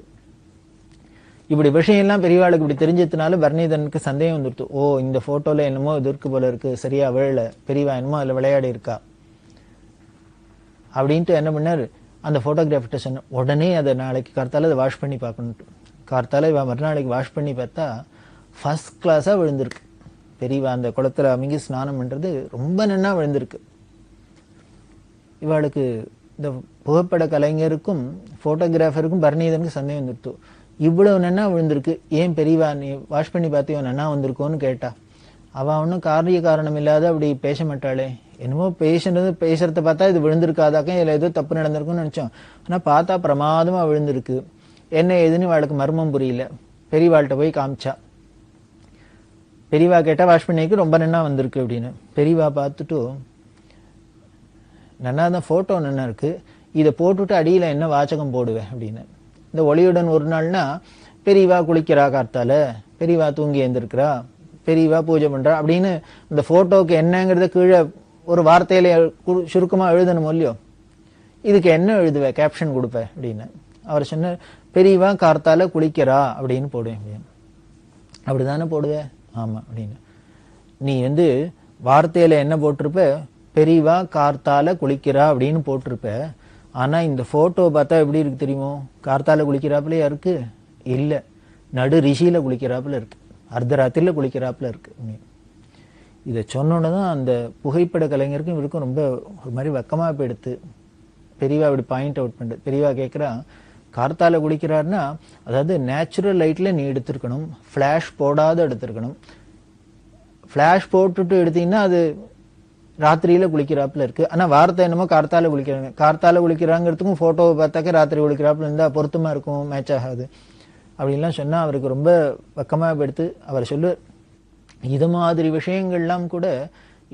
இப்படி விஷயம் எல்லாம் பெரியவாளுக்கு இப்படி தெரிஞ்சதுனால பரணிதனுக்கு சந்தேகம் வந்துருத்து. ஓ இந்த போட்டோல என்னமோ இது இருக்கு போல இருக்கு, சரியா விழல, பெரியவா என்னமோ அதுல விளையாடி இருக்கா அப்படின்ட்டு என்ன பண்ணாரு, அந்த போட்டோகிராஃபர்கிட்ட சொன்ன. உடனே அதை நாளைக்கு கார்த்தால அதை வாஷ் பண்ணி பார்க்கணுட்டு. கார்த்தால இவ மறுநாளைக்கு வாஷ் பண்ணி பார்த்தா ஃபர்ஸ்ட் கிளாஸா விழுந்திருக்கு. பெரியவா அந்த குளத்துல அமைங்கி ஸ்நானம் பண்றது ரொம்ப நன்னா விழுந்திருக்கு. இவாளுக்கு இந்த புகைப்பட கலைஞருக்கும் போட்டோகிராஃபருக்கும் பரணிதனுக்கு சந்தேகம் வந்துருத்து. இவ்வளவு நன்னா விழுந்திருக்கு, ஏன் பெரியவா நீ வாஷ் பண்ணி பார்த்தியோ நன்னா வந்திருக்கோன்னு கேட்டா. அவ ஒன்னும் காரிய காரணம் இல்லாத அப்படி பேச மாட்டாளே, என்னமோ பேசுறத பார்த்தா இது விழுந்திருக்காதாக்க, இதுல ஏதோ தப்பு நடந்திருக்கும்னு நினைச்சோம். ஆனா பார்த்தா பிரமாதமா விழுந்திருக்கு. என்ன ஏதுன்னு அவளுக்கு மர்மம் புரியல. பெரியவாள்கிட்ட போய் காமிச்சா. பெரியவா கேட்டா வாஷ் பண்ணிக்கு ரொம்ப நன்னா வந்திருக்கு அப்படின்னு. பெரியவா பார்த்துட்டு, நன்னா தான் போட்டோ நன்னா இருக்கு, இதை போட்டுட்டு அடியில என்ன வாசகம் போடுவேன் அப்படின்னு. இந்த ஒளியுடன் ஒரு நாள்னா பெரியவா குளிக்கிறா கார்த்தால, பெரியவா தூங்கி எழுந்திருக்கிறா, பெரியவா பூஜை பண்றா அப்படின்னு இந்த போட்டோக்கு என்னங்கிறத கீழே ஒரு வார்த்தையில சுருக்கமா எழுதணும் இல்லையோ, இதுக்கு என்ன எழுதுவ, கேப்ஷன் கொடுப்பேன் அப்படின்னு. அவர் சொன்ன, பெரியவா கார்த்தால குளிக்கிறா அப்படின்னு போடுவேன் அப்படின்னு. அப்படிதானே போடுவேன்? ஆமா அப்படின்னு. நீ வார்த்தையில என்ன போட்டிருப்ப, பெரியவா கார்த்தால குளிக்கிறா அப்படின்னு போட்டிருப்ப. ஆனா இந்த போட்டோ பார்த்தா எப்படி இருக்கு தெரியுமோ, கார்த்தால குளிக்கிறாப்புலயா இருக்கு? இல்ல, நடு ரிஷியில குளிக்கிறாப்புல இருக்கு, அர்த்தராத்திரில குளிக்கிறாப்புல இருக்கு. இதை சொன்னோன்னதான் அந்த புகைப்பட கலைஞருக்கும் இவருக்கும் ரொம்ப ஒரு மாதிரி வெக்கமா போயிடுத்து. பெரியவா இப்படி பாயிண்ட் அவுட் பண்ணுறது. பெரியவா கேட்குறா, கார்த்தால குளிக்கிறாருன்னா அதாவது நேச்சுரல் லைட்ல நீ எடுத்திருக்கணும், ஃபிளாஷ் போடாத எடுத்திருக்கணும். ஃபிளாஷ் போட்டுட்டு எடுத்தீங்கன்னா அது ராத்திரியில குளிக்கிறாப்புல இருக்கு. ஆனா வார்த்தை என்னமோ கார்த்தால குளிக்கிறாங்க. கார்த்தால குளிக்கிறாங்கிறதுக்கும் போட்டோவை பார்த்தாக்க ராத்திரி குளிக்கிறாப்புல இருந்தா பொருத்தமா இருக்கும், மேட்ச் ஆகாது அப்படின்லாம் சொன்னா அவருக்கு ரொம்ப வெக்கமா எடுத்து. அவர் சொல்லு, இது மாதிரி விஷயங்கள்லாம் கூட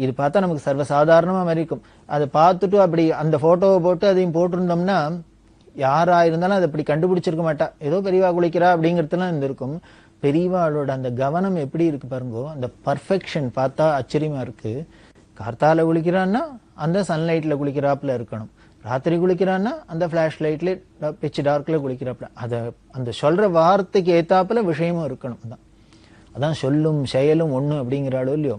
இது பார்த்தா நமக்கு சர்வசாதாரணமா மாதிரி இருக்கும். அதை பார்த்துட்டு அப்படி அந்த போட்டோவை போட்டு அதையும் போட்டிருந்தோம்னா யாரா இருந்தாலும் அதை அப்படி கண்டுபிடிச்சிருக்க மாட்டா. ஏதோ பெரியவா குளிக்கிறா அப்படிங்கிறதுலாம் இருந்திருக்கும். பெரியவாளோட அந்த கவனம் எப்படி இருக்கு பாருங்கோ, அந்த பர்ஃபெக்ஷன் பார்த்தா ஆச்சரியமா இருக்கு. கார்த்தால குளிக்கிறான்னா அந்த சன்லைட்ல குளிக்கிறாப்புல இருக்கணும், ராத்திரி குளிக்கிறான்னா அந்த பிளாஷ் லைட்ல பிச் டார்க்ல குளிக்கிறாப்புல. அந்த சொல்ற வார்த்தைக்கு ஏத்தாப்புல விஷயமும் இருக்கணும் தான். அதான் சொல்லும் செயலும் ஒண்ணு அப்படிங்கிறாளோ இல்லையோ,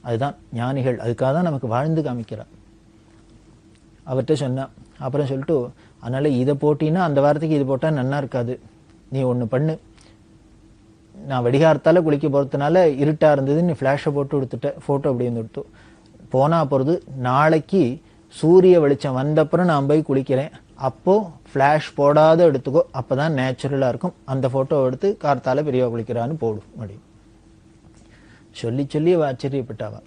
அதுதான் ஞானிகள். அதுக்காக தான் நமக்கு வாழ்ந்து காமிக்கிறார். அவர்கிட்ட சொன்னா, அப்புறம் சொல்லிட்டு, அதனால இதை போட்டின்னா அந்த வார்த்தைக்கு இது போட்டா நன்னா இருக்காது, நீ ஒண்ணு பண்ணு, நான் வெடிகாரத்தால குளிக்க போறதுனால இருட்டா இருந்தது, நீ பிளாஷை போட்டு எடுத்துட்ட, போட்டோ அப்படி வந்து எடுத்து போனா போறது, நாளைக்கு சூரிய வெளிச்சம் வந்தப்புறம் நான் போய் குளிக்கிறேன், அப்போ பிளாஷ் போடாத எடுத்துக்கோ, அப்பதான் நேச்சுரலா இருக்கும், அந்த போட்டோ எடுத்து கார்த்தால பெரியவா குளிக்கிறான்னு போடும் அப்படி சொல்லி சொல்லி அவ ஆச்சரியப்பட்டாவா.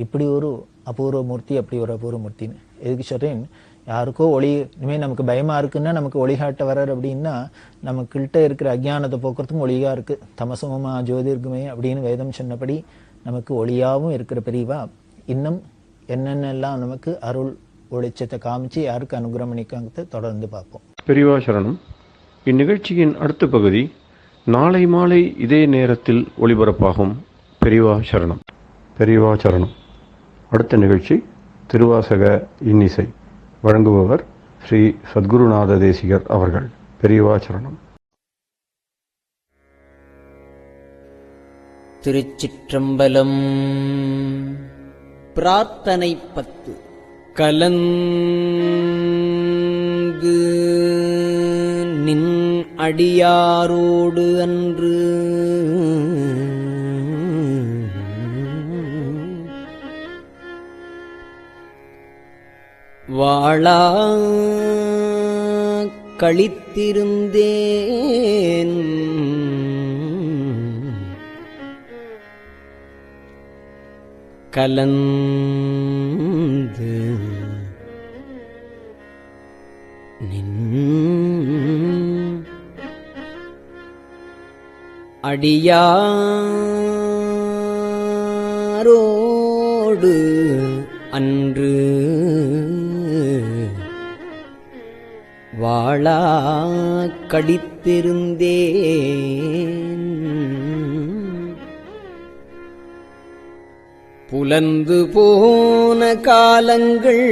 இப்படி ஒரு அபூர்வ மூர்த்தி, அப்படி ஒரு அபூர்வ மூர்த்தின்னு எதுக்கு சொல்றேன், யாருக்கோ ஒளி இனிமேல் நமக்கு பயமா இருக்குன்னா நமக்கு ஒளிகாட்ட வர்றார் அப்படின்னா நமக்கிட்ட இருக்கிற அஜ்ஞானத்தை போக்குறதுக்கும் ஒளியா இருக்கு. தமசமமா ஜோதிர்குமே அப்படின்னு வேதம் சொன்னபடி நமக்கு ஒளியாகவும் இருக்கிற பெரியவா இன்னும் என்னென்னலாம் நமக்கு அருள் ஒளிச்சத்தை காமிச்சு யாருக்கு அனுகிரகம் பண்ணிக்காங்கிறத தொடர்ந்து பார்ப்போம். பெரியவா சரணம். இந்நிகழ்ச்சியின் அடுத்த பகுதி நாளை மாலை இதே நேரத்தில் ஒளிபரப்பாகும். பெரியவா சரணம். பெரியவா சரணம். அடுத்த நிகழ்ச்சி திருவாசக இன்னிசை. வழங்குபவர் ஸ்ரீ சத்குருநாத தேசிகர் அவர்கள். பெரியவா சரணம். திருச்சிற்றம்பலம். பிரார்த்தனை 10. கலந்து நின் அடியாரோடு அன்று வாழா கழித்திருந்தேன் கலந்து நின் அடியாரோடு அன்று வாழா கடித்திருந்தேன் புலந்து போன காலங்கள்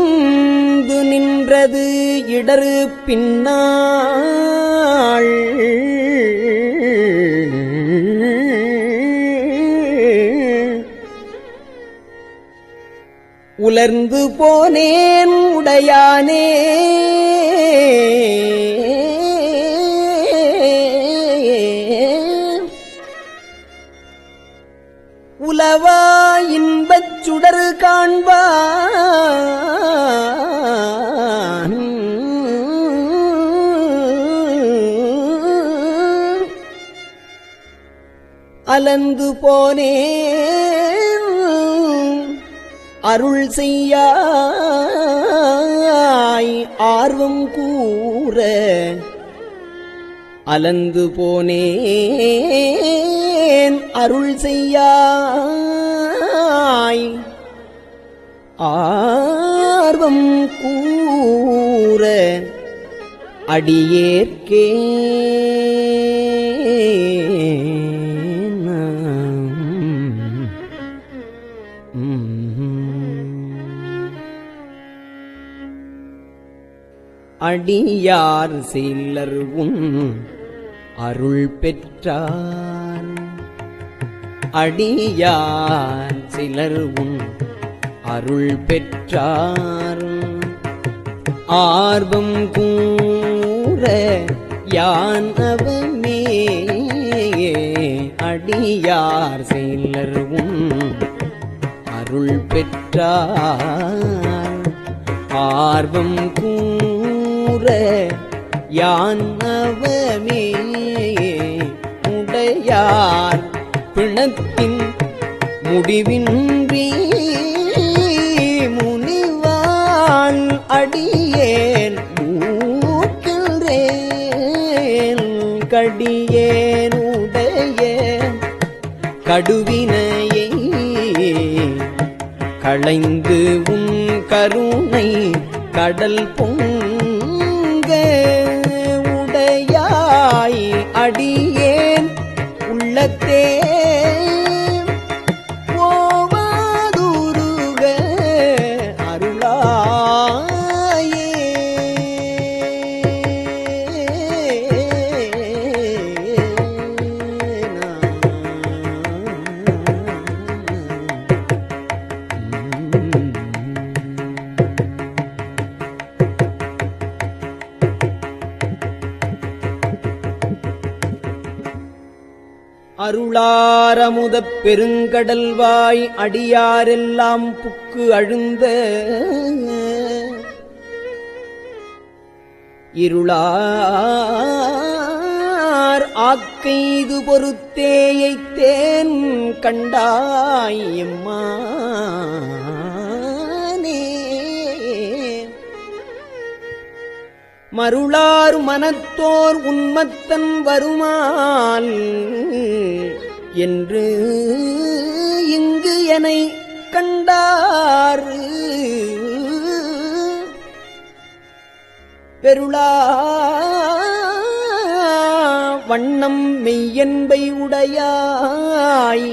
புகுந்து நின்றது இடரு பின்னாள் உலர்ந்து போனேன் உடையானே உலவா இன்பச் சுடரு காண்பான் அலந்து போனேன் அருள் செய்யாய் ஆர்வம் கூற அலந்து போனேன் அருள் செய்யாய் ஆர்வம் கூற அடியேற்கே அடியார் சிலர் உன் அருள் பெற்றார் அடியார் சிலர் உன் அருள் பெற்றார் ஆர்வம் கூற யான் அவமே அடியார் சிலர் உன் அருள் பெற்றார் ஆர்வம் கூற யான் அவமே உடையார் பிணத்தின் முடிவின்றி முனிவான் அடியேன் ஊக்கின்றேன் கடியேனுடைய கடுவினையை களைந்து உன் கருணை கடல் பொங்க உடையாய் அடியேன் உள்ளத்தே போவாதுருக அருளாயே அருளாரமுதப் பெருங்கடல்வாய் அடியாரெல்லாம் புக்கு அழுந்த இருளார் ஆக்கைது பொறுத்தேயைத்தேன் கண்டாய் எம்மானே மருளார் மனத்தோர் உன்மத்தன் வருமால் என்று இங்கு என்னை கண்டார் பெருளா வண்ணம் மெய்யன்பை உடையாய்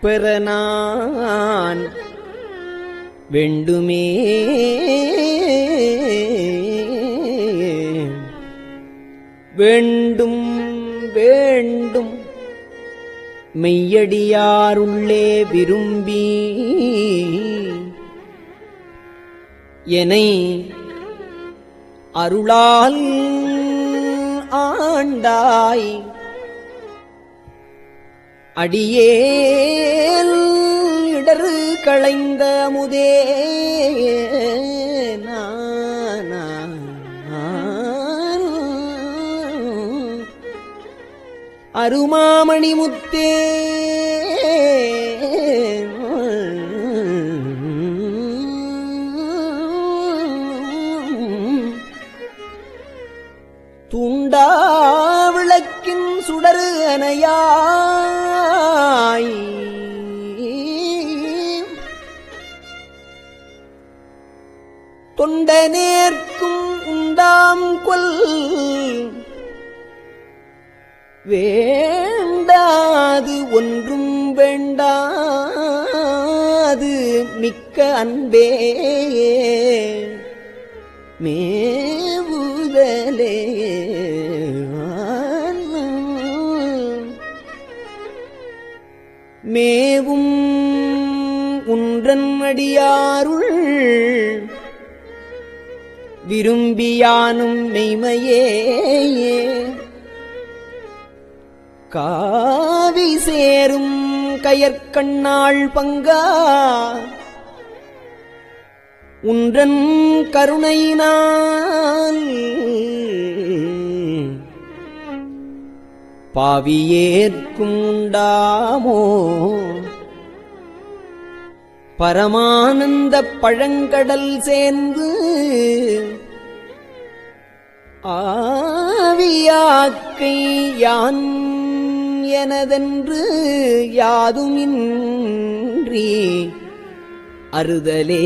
பெறனான் வேண்டுமே வேண்டும் வேண்டும் மெய்யடியாருள்ளே விரும்பி என்னை அருளால் ஆண்டாய் அடியேல் இடரு களைந்த முதே அருமாமணி முத்தே தூண்டா விளக்கின் சுடரு அணையாய் தொண்ட நேர்க்கும் உண்டாம் கொல் வேண்டாது ஒன்றும் வேண்டாது மிக்க அன்பே மேவுதலே மேவும் உன்றன் அடியாருள் விரும்பியானும் மெய்மையே காவி சேரும் கயற்கண்ணாள் பங்கா உன்றன் கருணையினால் பாவியேற்கும் உண்டாமோ பரமானந்த பழங்கடல் சேர்ந்து ஆவியாக்கை யான் எனதென்று யாதுமின்றி அறுதலே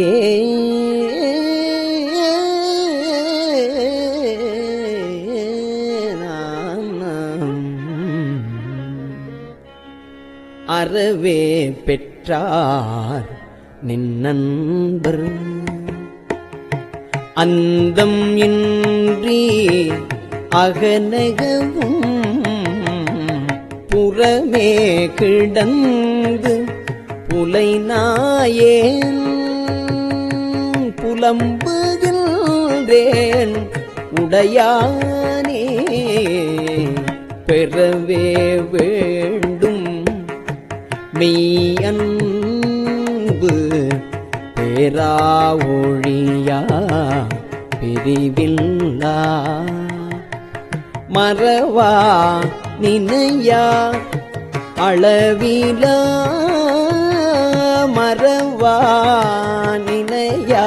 அறவே பெற்றார் நின்னன்பர் அந்தம் இன்றி அகநகவும் புறமே கிடந்து புலைநாயேன் புலம்புகின்றேன் உடையானே பெறவே வேண்டும் மெய்யன்பு பேரா ஒழியா பிரிவில்லா மறவா நினையா அளவிலா மறவா நினையா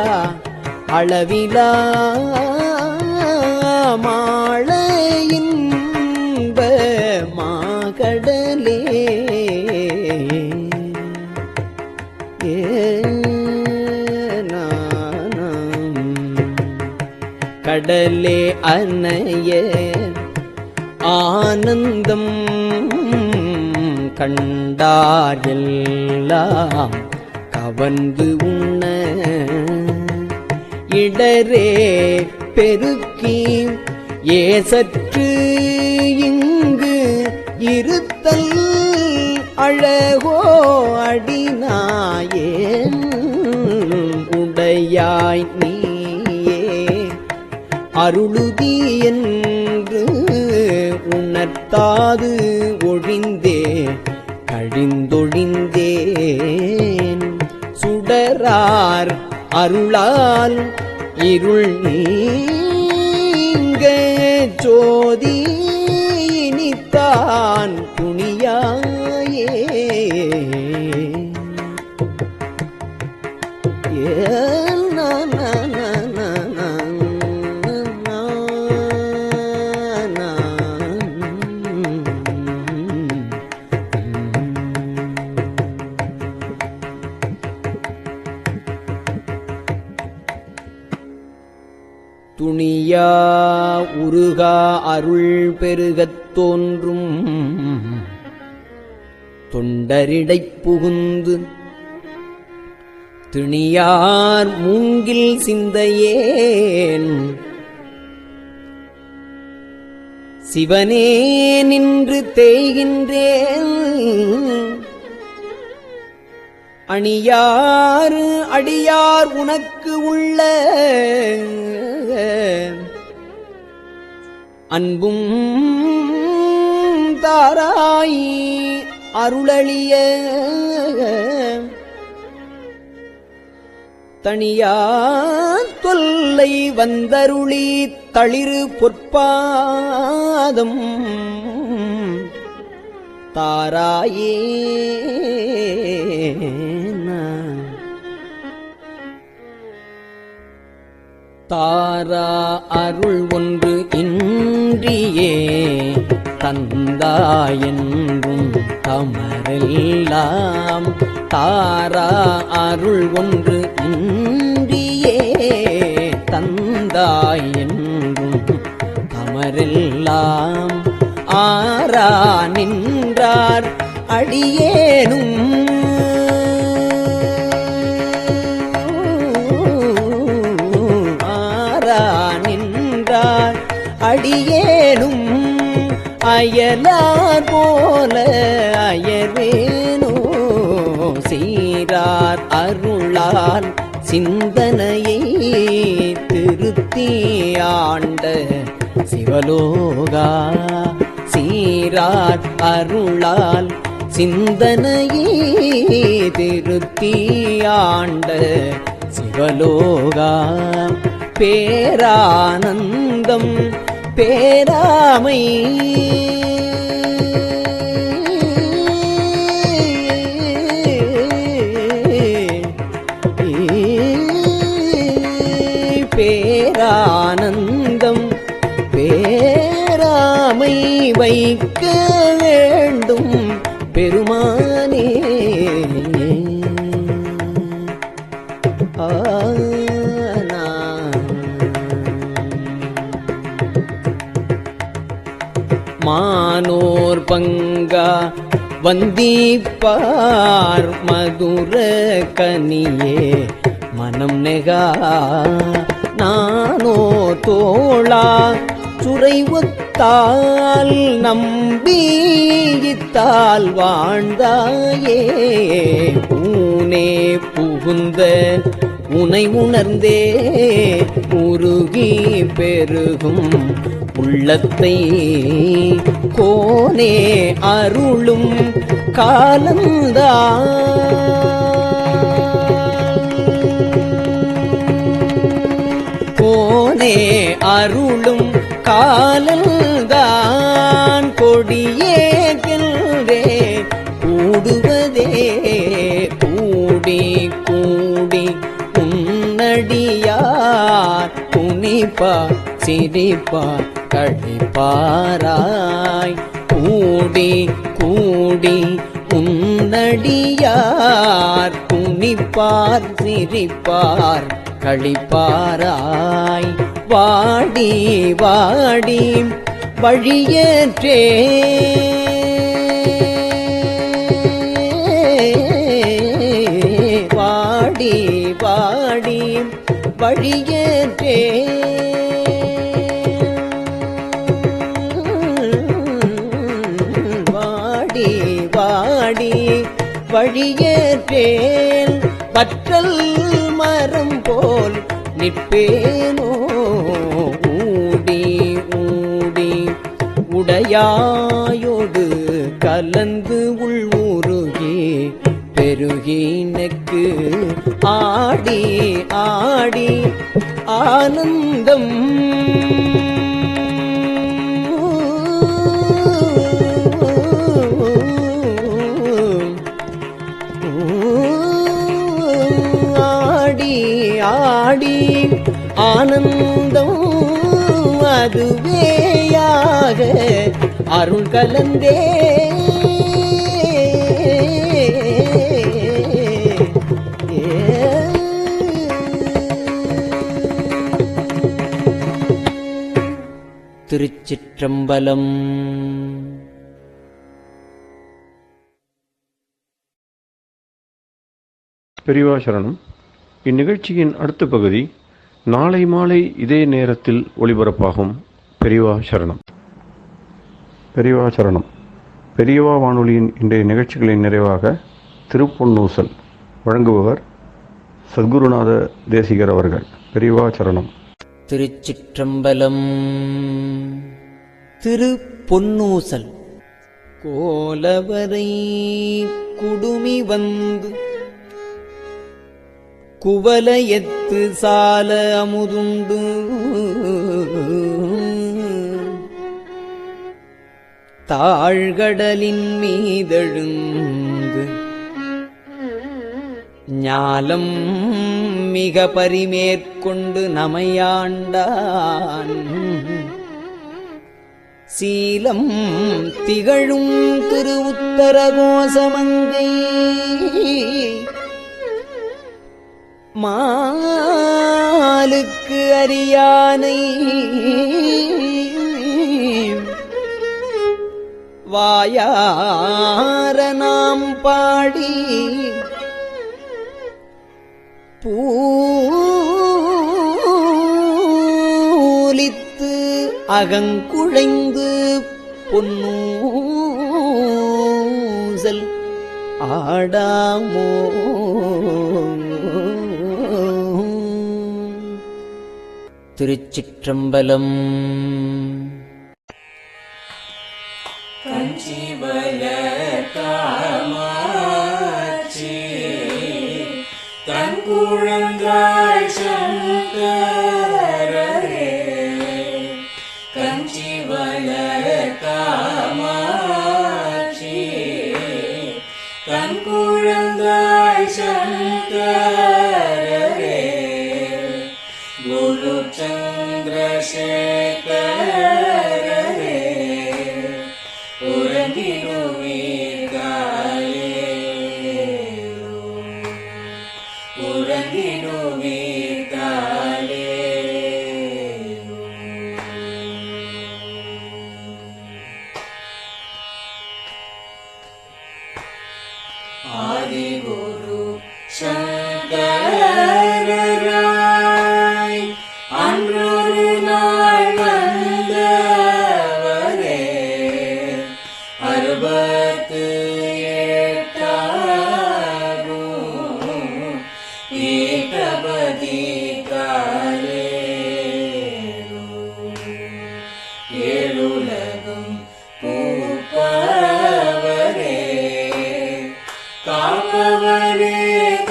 அளவிலா மாள இன்ப மாகடலே கடலே அனைய ஆனந்தம் கண்டார் எல்லாம் கவர்ந்து உண்ண இடரே பெருக்கி ஏசற்று இங்கு இருத்தல் அழகோ அடிநாயே உடையாய் நீயே அருளுதி என்று உணர்த்தாது ஒழிந்தே கழிந்தொழிந்தேன் சுடரார் அருளால் இருள் நீங்க ஜோதி இனித்தான் துணியாயே துணியா உருகா அருள் பெருகத் தோன்றும் தொண்டரிடைப் புகுந்து திணியார் மூங்கில் சிந்தையேன் சிவனே நின்று தேய்கின்றேன் அணியாறு அடியார் உனக்கு உள்ள அன்பும் தாராய் அருளளிய தனியா தொல்லை வந்தருளி தளிரு பொற்பாதம் தாராயே தாரா அருள் ஒன்று இன்றியே தந்தாயென்றும் தமரெல்லாம் தாரா அருள் ஒன்று இன்றியே தந்தாயென்றும் தமரெல்லாம் ஆரா நின்றார் அடியேனும் ஆரா நின்றார் அடியேனும் அயலார் போல அயர்வேனோ சீரார் அருளால் சிந்தனையை திருத்தி ஆண்ட சிவலோகா சீரார் அருளால் சிந்தனையே திருத்தி ஆண்ட சிவலோகா பேரானந்தம் பேராமை பேரானந்தம் பேராமை வைக்க வேண்டும் பெருமானே மானோர் பங்கா வந்தீப்பார் மதுர கனியே மனம் நெகா நானோ தோளா சுரை ஒத்தால் நம்பியித்தால் வாழ்ந்தாயே ஊனே புகுந்த உனை உணர்ந்தே உருகி பெருகும் உள்ளத்தை கோனே அருளும் காலந்தா கோனே அருளும் காலந்தான் கொடியே கென்றே கூடுவதே கூடி கூடி உன்னடியார் துணிப்பார் சிரிப்பார் கழிப்பாராய் கூடி கூடி உன்னடியார் துணிப்பார் சிரிப்பார் கழிப்பாராய் வாடி வாடி வழியேற்றே வாடி வாடி வழியேற்றே வாடி வாடி வழியேற்றேன் பற்றல் மரம் போல் நிற்பேனோ ஊடி ஊடி உடையாயோடு கலந்து உள்வுருகி பெருகினக்கு ஆடி ஆடி ஆனந்தம் ஆடி ஆனந்தம் அதுவேயாக அருள் கலந்தே திருச்சிற்றம்பலம். பெரியவா சரணம். இந்நிகழ்ச்சியின் அடுத்த பகுதி நாளை மாலை இதே நேரத்தில் ஒளிபரப்பாகும். பெரியவா சரணம். பெரியவா சரணம். பெரியவா வானொலியின் இன்றைய நிகழ்ச்சிகளின் நிறைவாக திருப்பொன்னூசல் வழங்குபவர் சத்குருநாத தேசிகர் அவர்கள். பெரியவா சரணம். திருச்சிற்றம்பலம். திருப்பொன்னூசல். கோலவரை குடுமி வந்து குவலயத்து சால அமுதுண்டு தாழ்கடலின் மீதெழுந்து ஞாலம் மிக பரிமேற்கொண்டு நமையாண்டான் சீலம் திகழும் திருவுத்தரகோசமங்கை மாலுக்கு அரியானை வாயார நாம் பாடி பூலித்து அகங்குழைந்து பொன்னூசல் ஆடாமோ. திருச்சிற்றம்பலம். கஞ்சிவல காமாட்சி தன் குழந்தாய் சங்கரரே. கஞ்சிவல காமாட்சி தன் குழந்தாய் சங்கரரே. குரு சந்திரசேகரரே உறங்கிடுவீர்களே உறங்கிடுவீர்களே. ஆதிகுரு சங்கரராய் அன்றொரு நாள் வந்தவரே. 68 ஏகபதி காலேரு. ஏழுலகும் பூப்பவரே காப்பவரே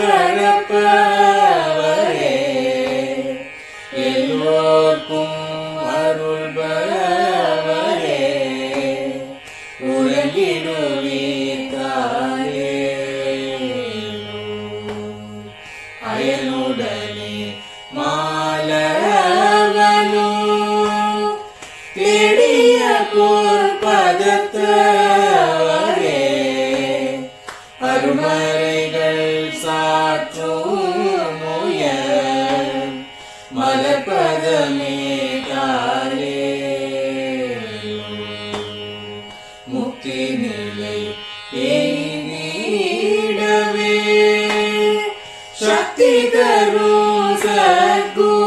கரப்பவரே. எல்லோர்க்கும் அருள்பவரே உறங்கிடுவீர்களே. அயனுடனே மாலவனோ தேடிய பொற்பதத்தவரே. அருமறைகள் சாற்றும் முயல் மலர்பதமே காலே. முக்தி நிலை எய்திடவே சக்தி தரும் சத்குருவே.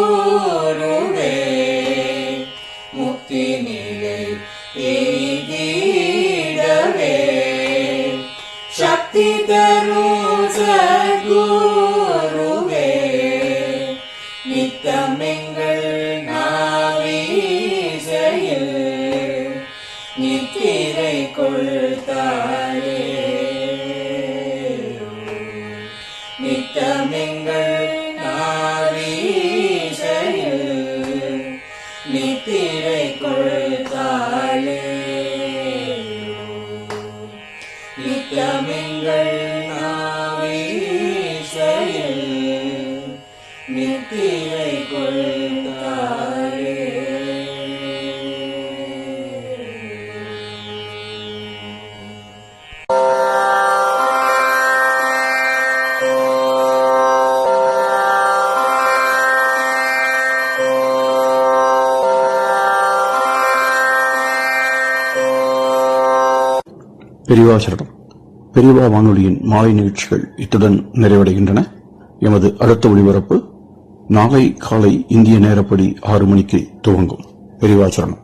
முக்தி நிலை எய்திடவே சக்தி தரும் சத்குருவே. நித்தமெங்கள் நாவீசையில் நித்திரை கொள்தாயே. நித்தமெங்கள் நாவீசையில் நித்திரை கொள்தாயே. நித்தமெங்கள் நாவீசையில் நித்திரை கொள்தாயே. பெரியவாசரணம். பெரியவா வானொலியின் மாலை நிகழ்ச்சிகள் இத்துடன் நிறைவடைகின்றன. எமது அடுத்த ஒளிபரப்பு நாளை காலை இந்திய நேரப்படி 6 மணிக்கு துவங்கும். பெரியவாசரணம்.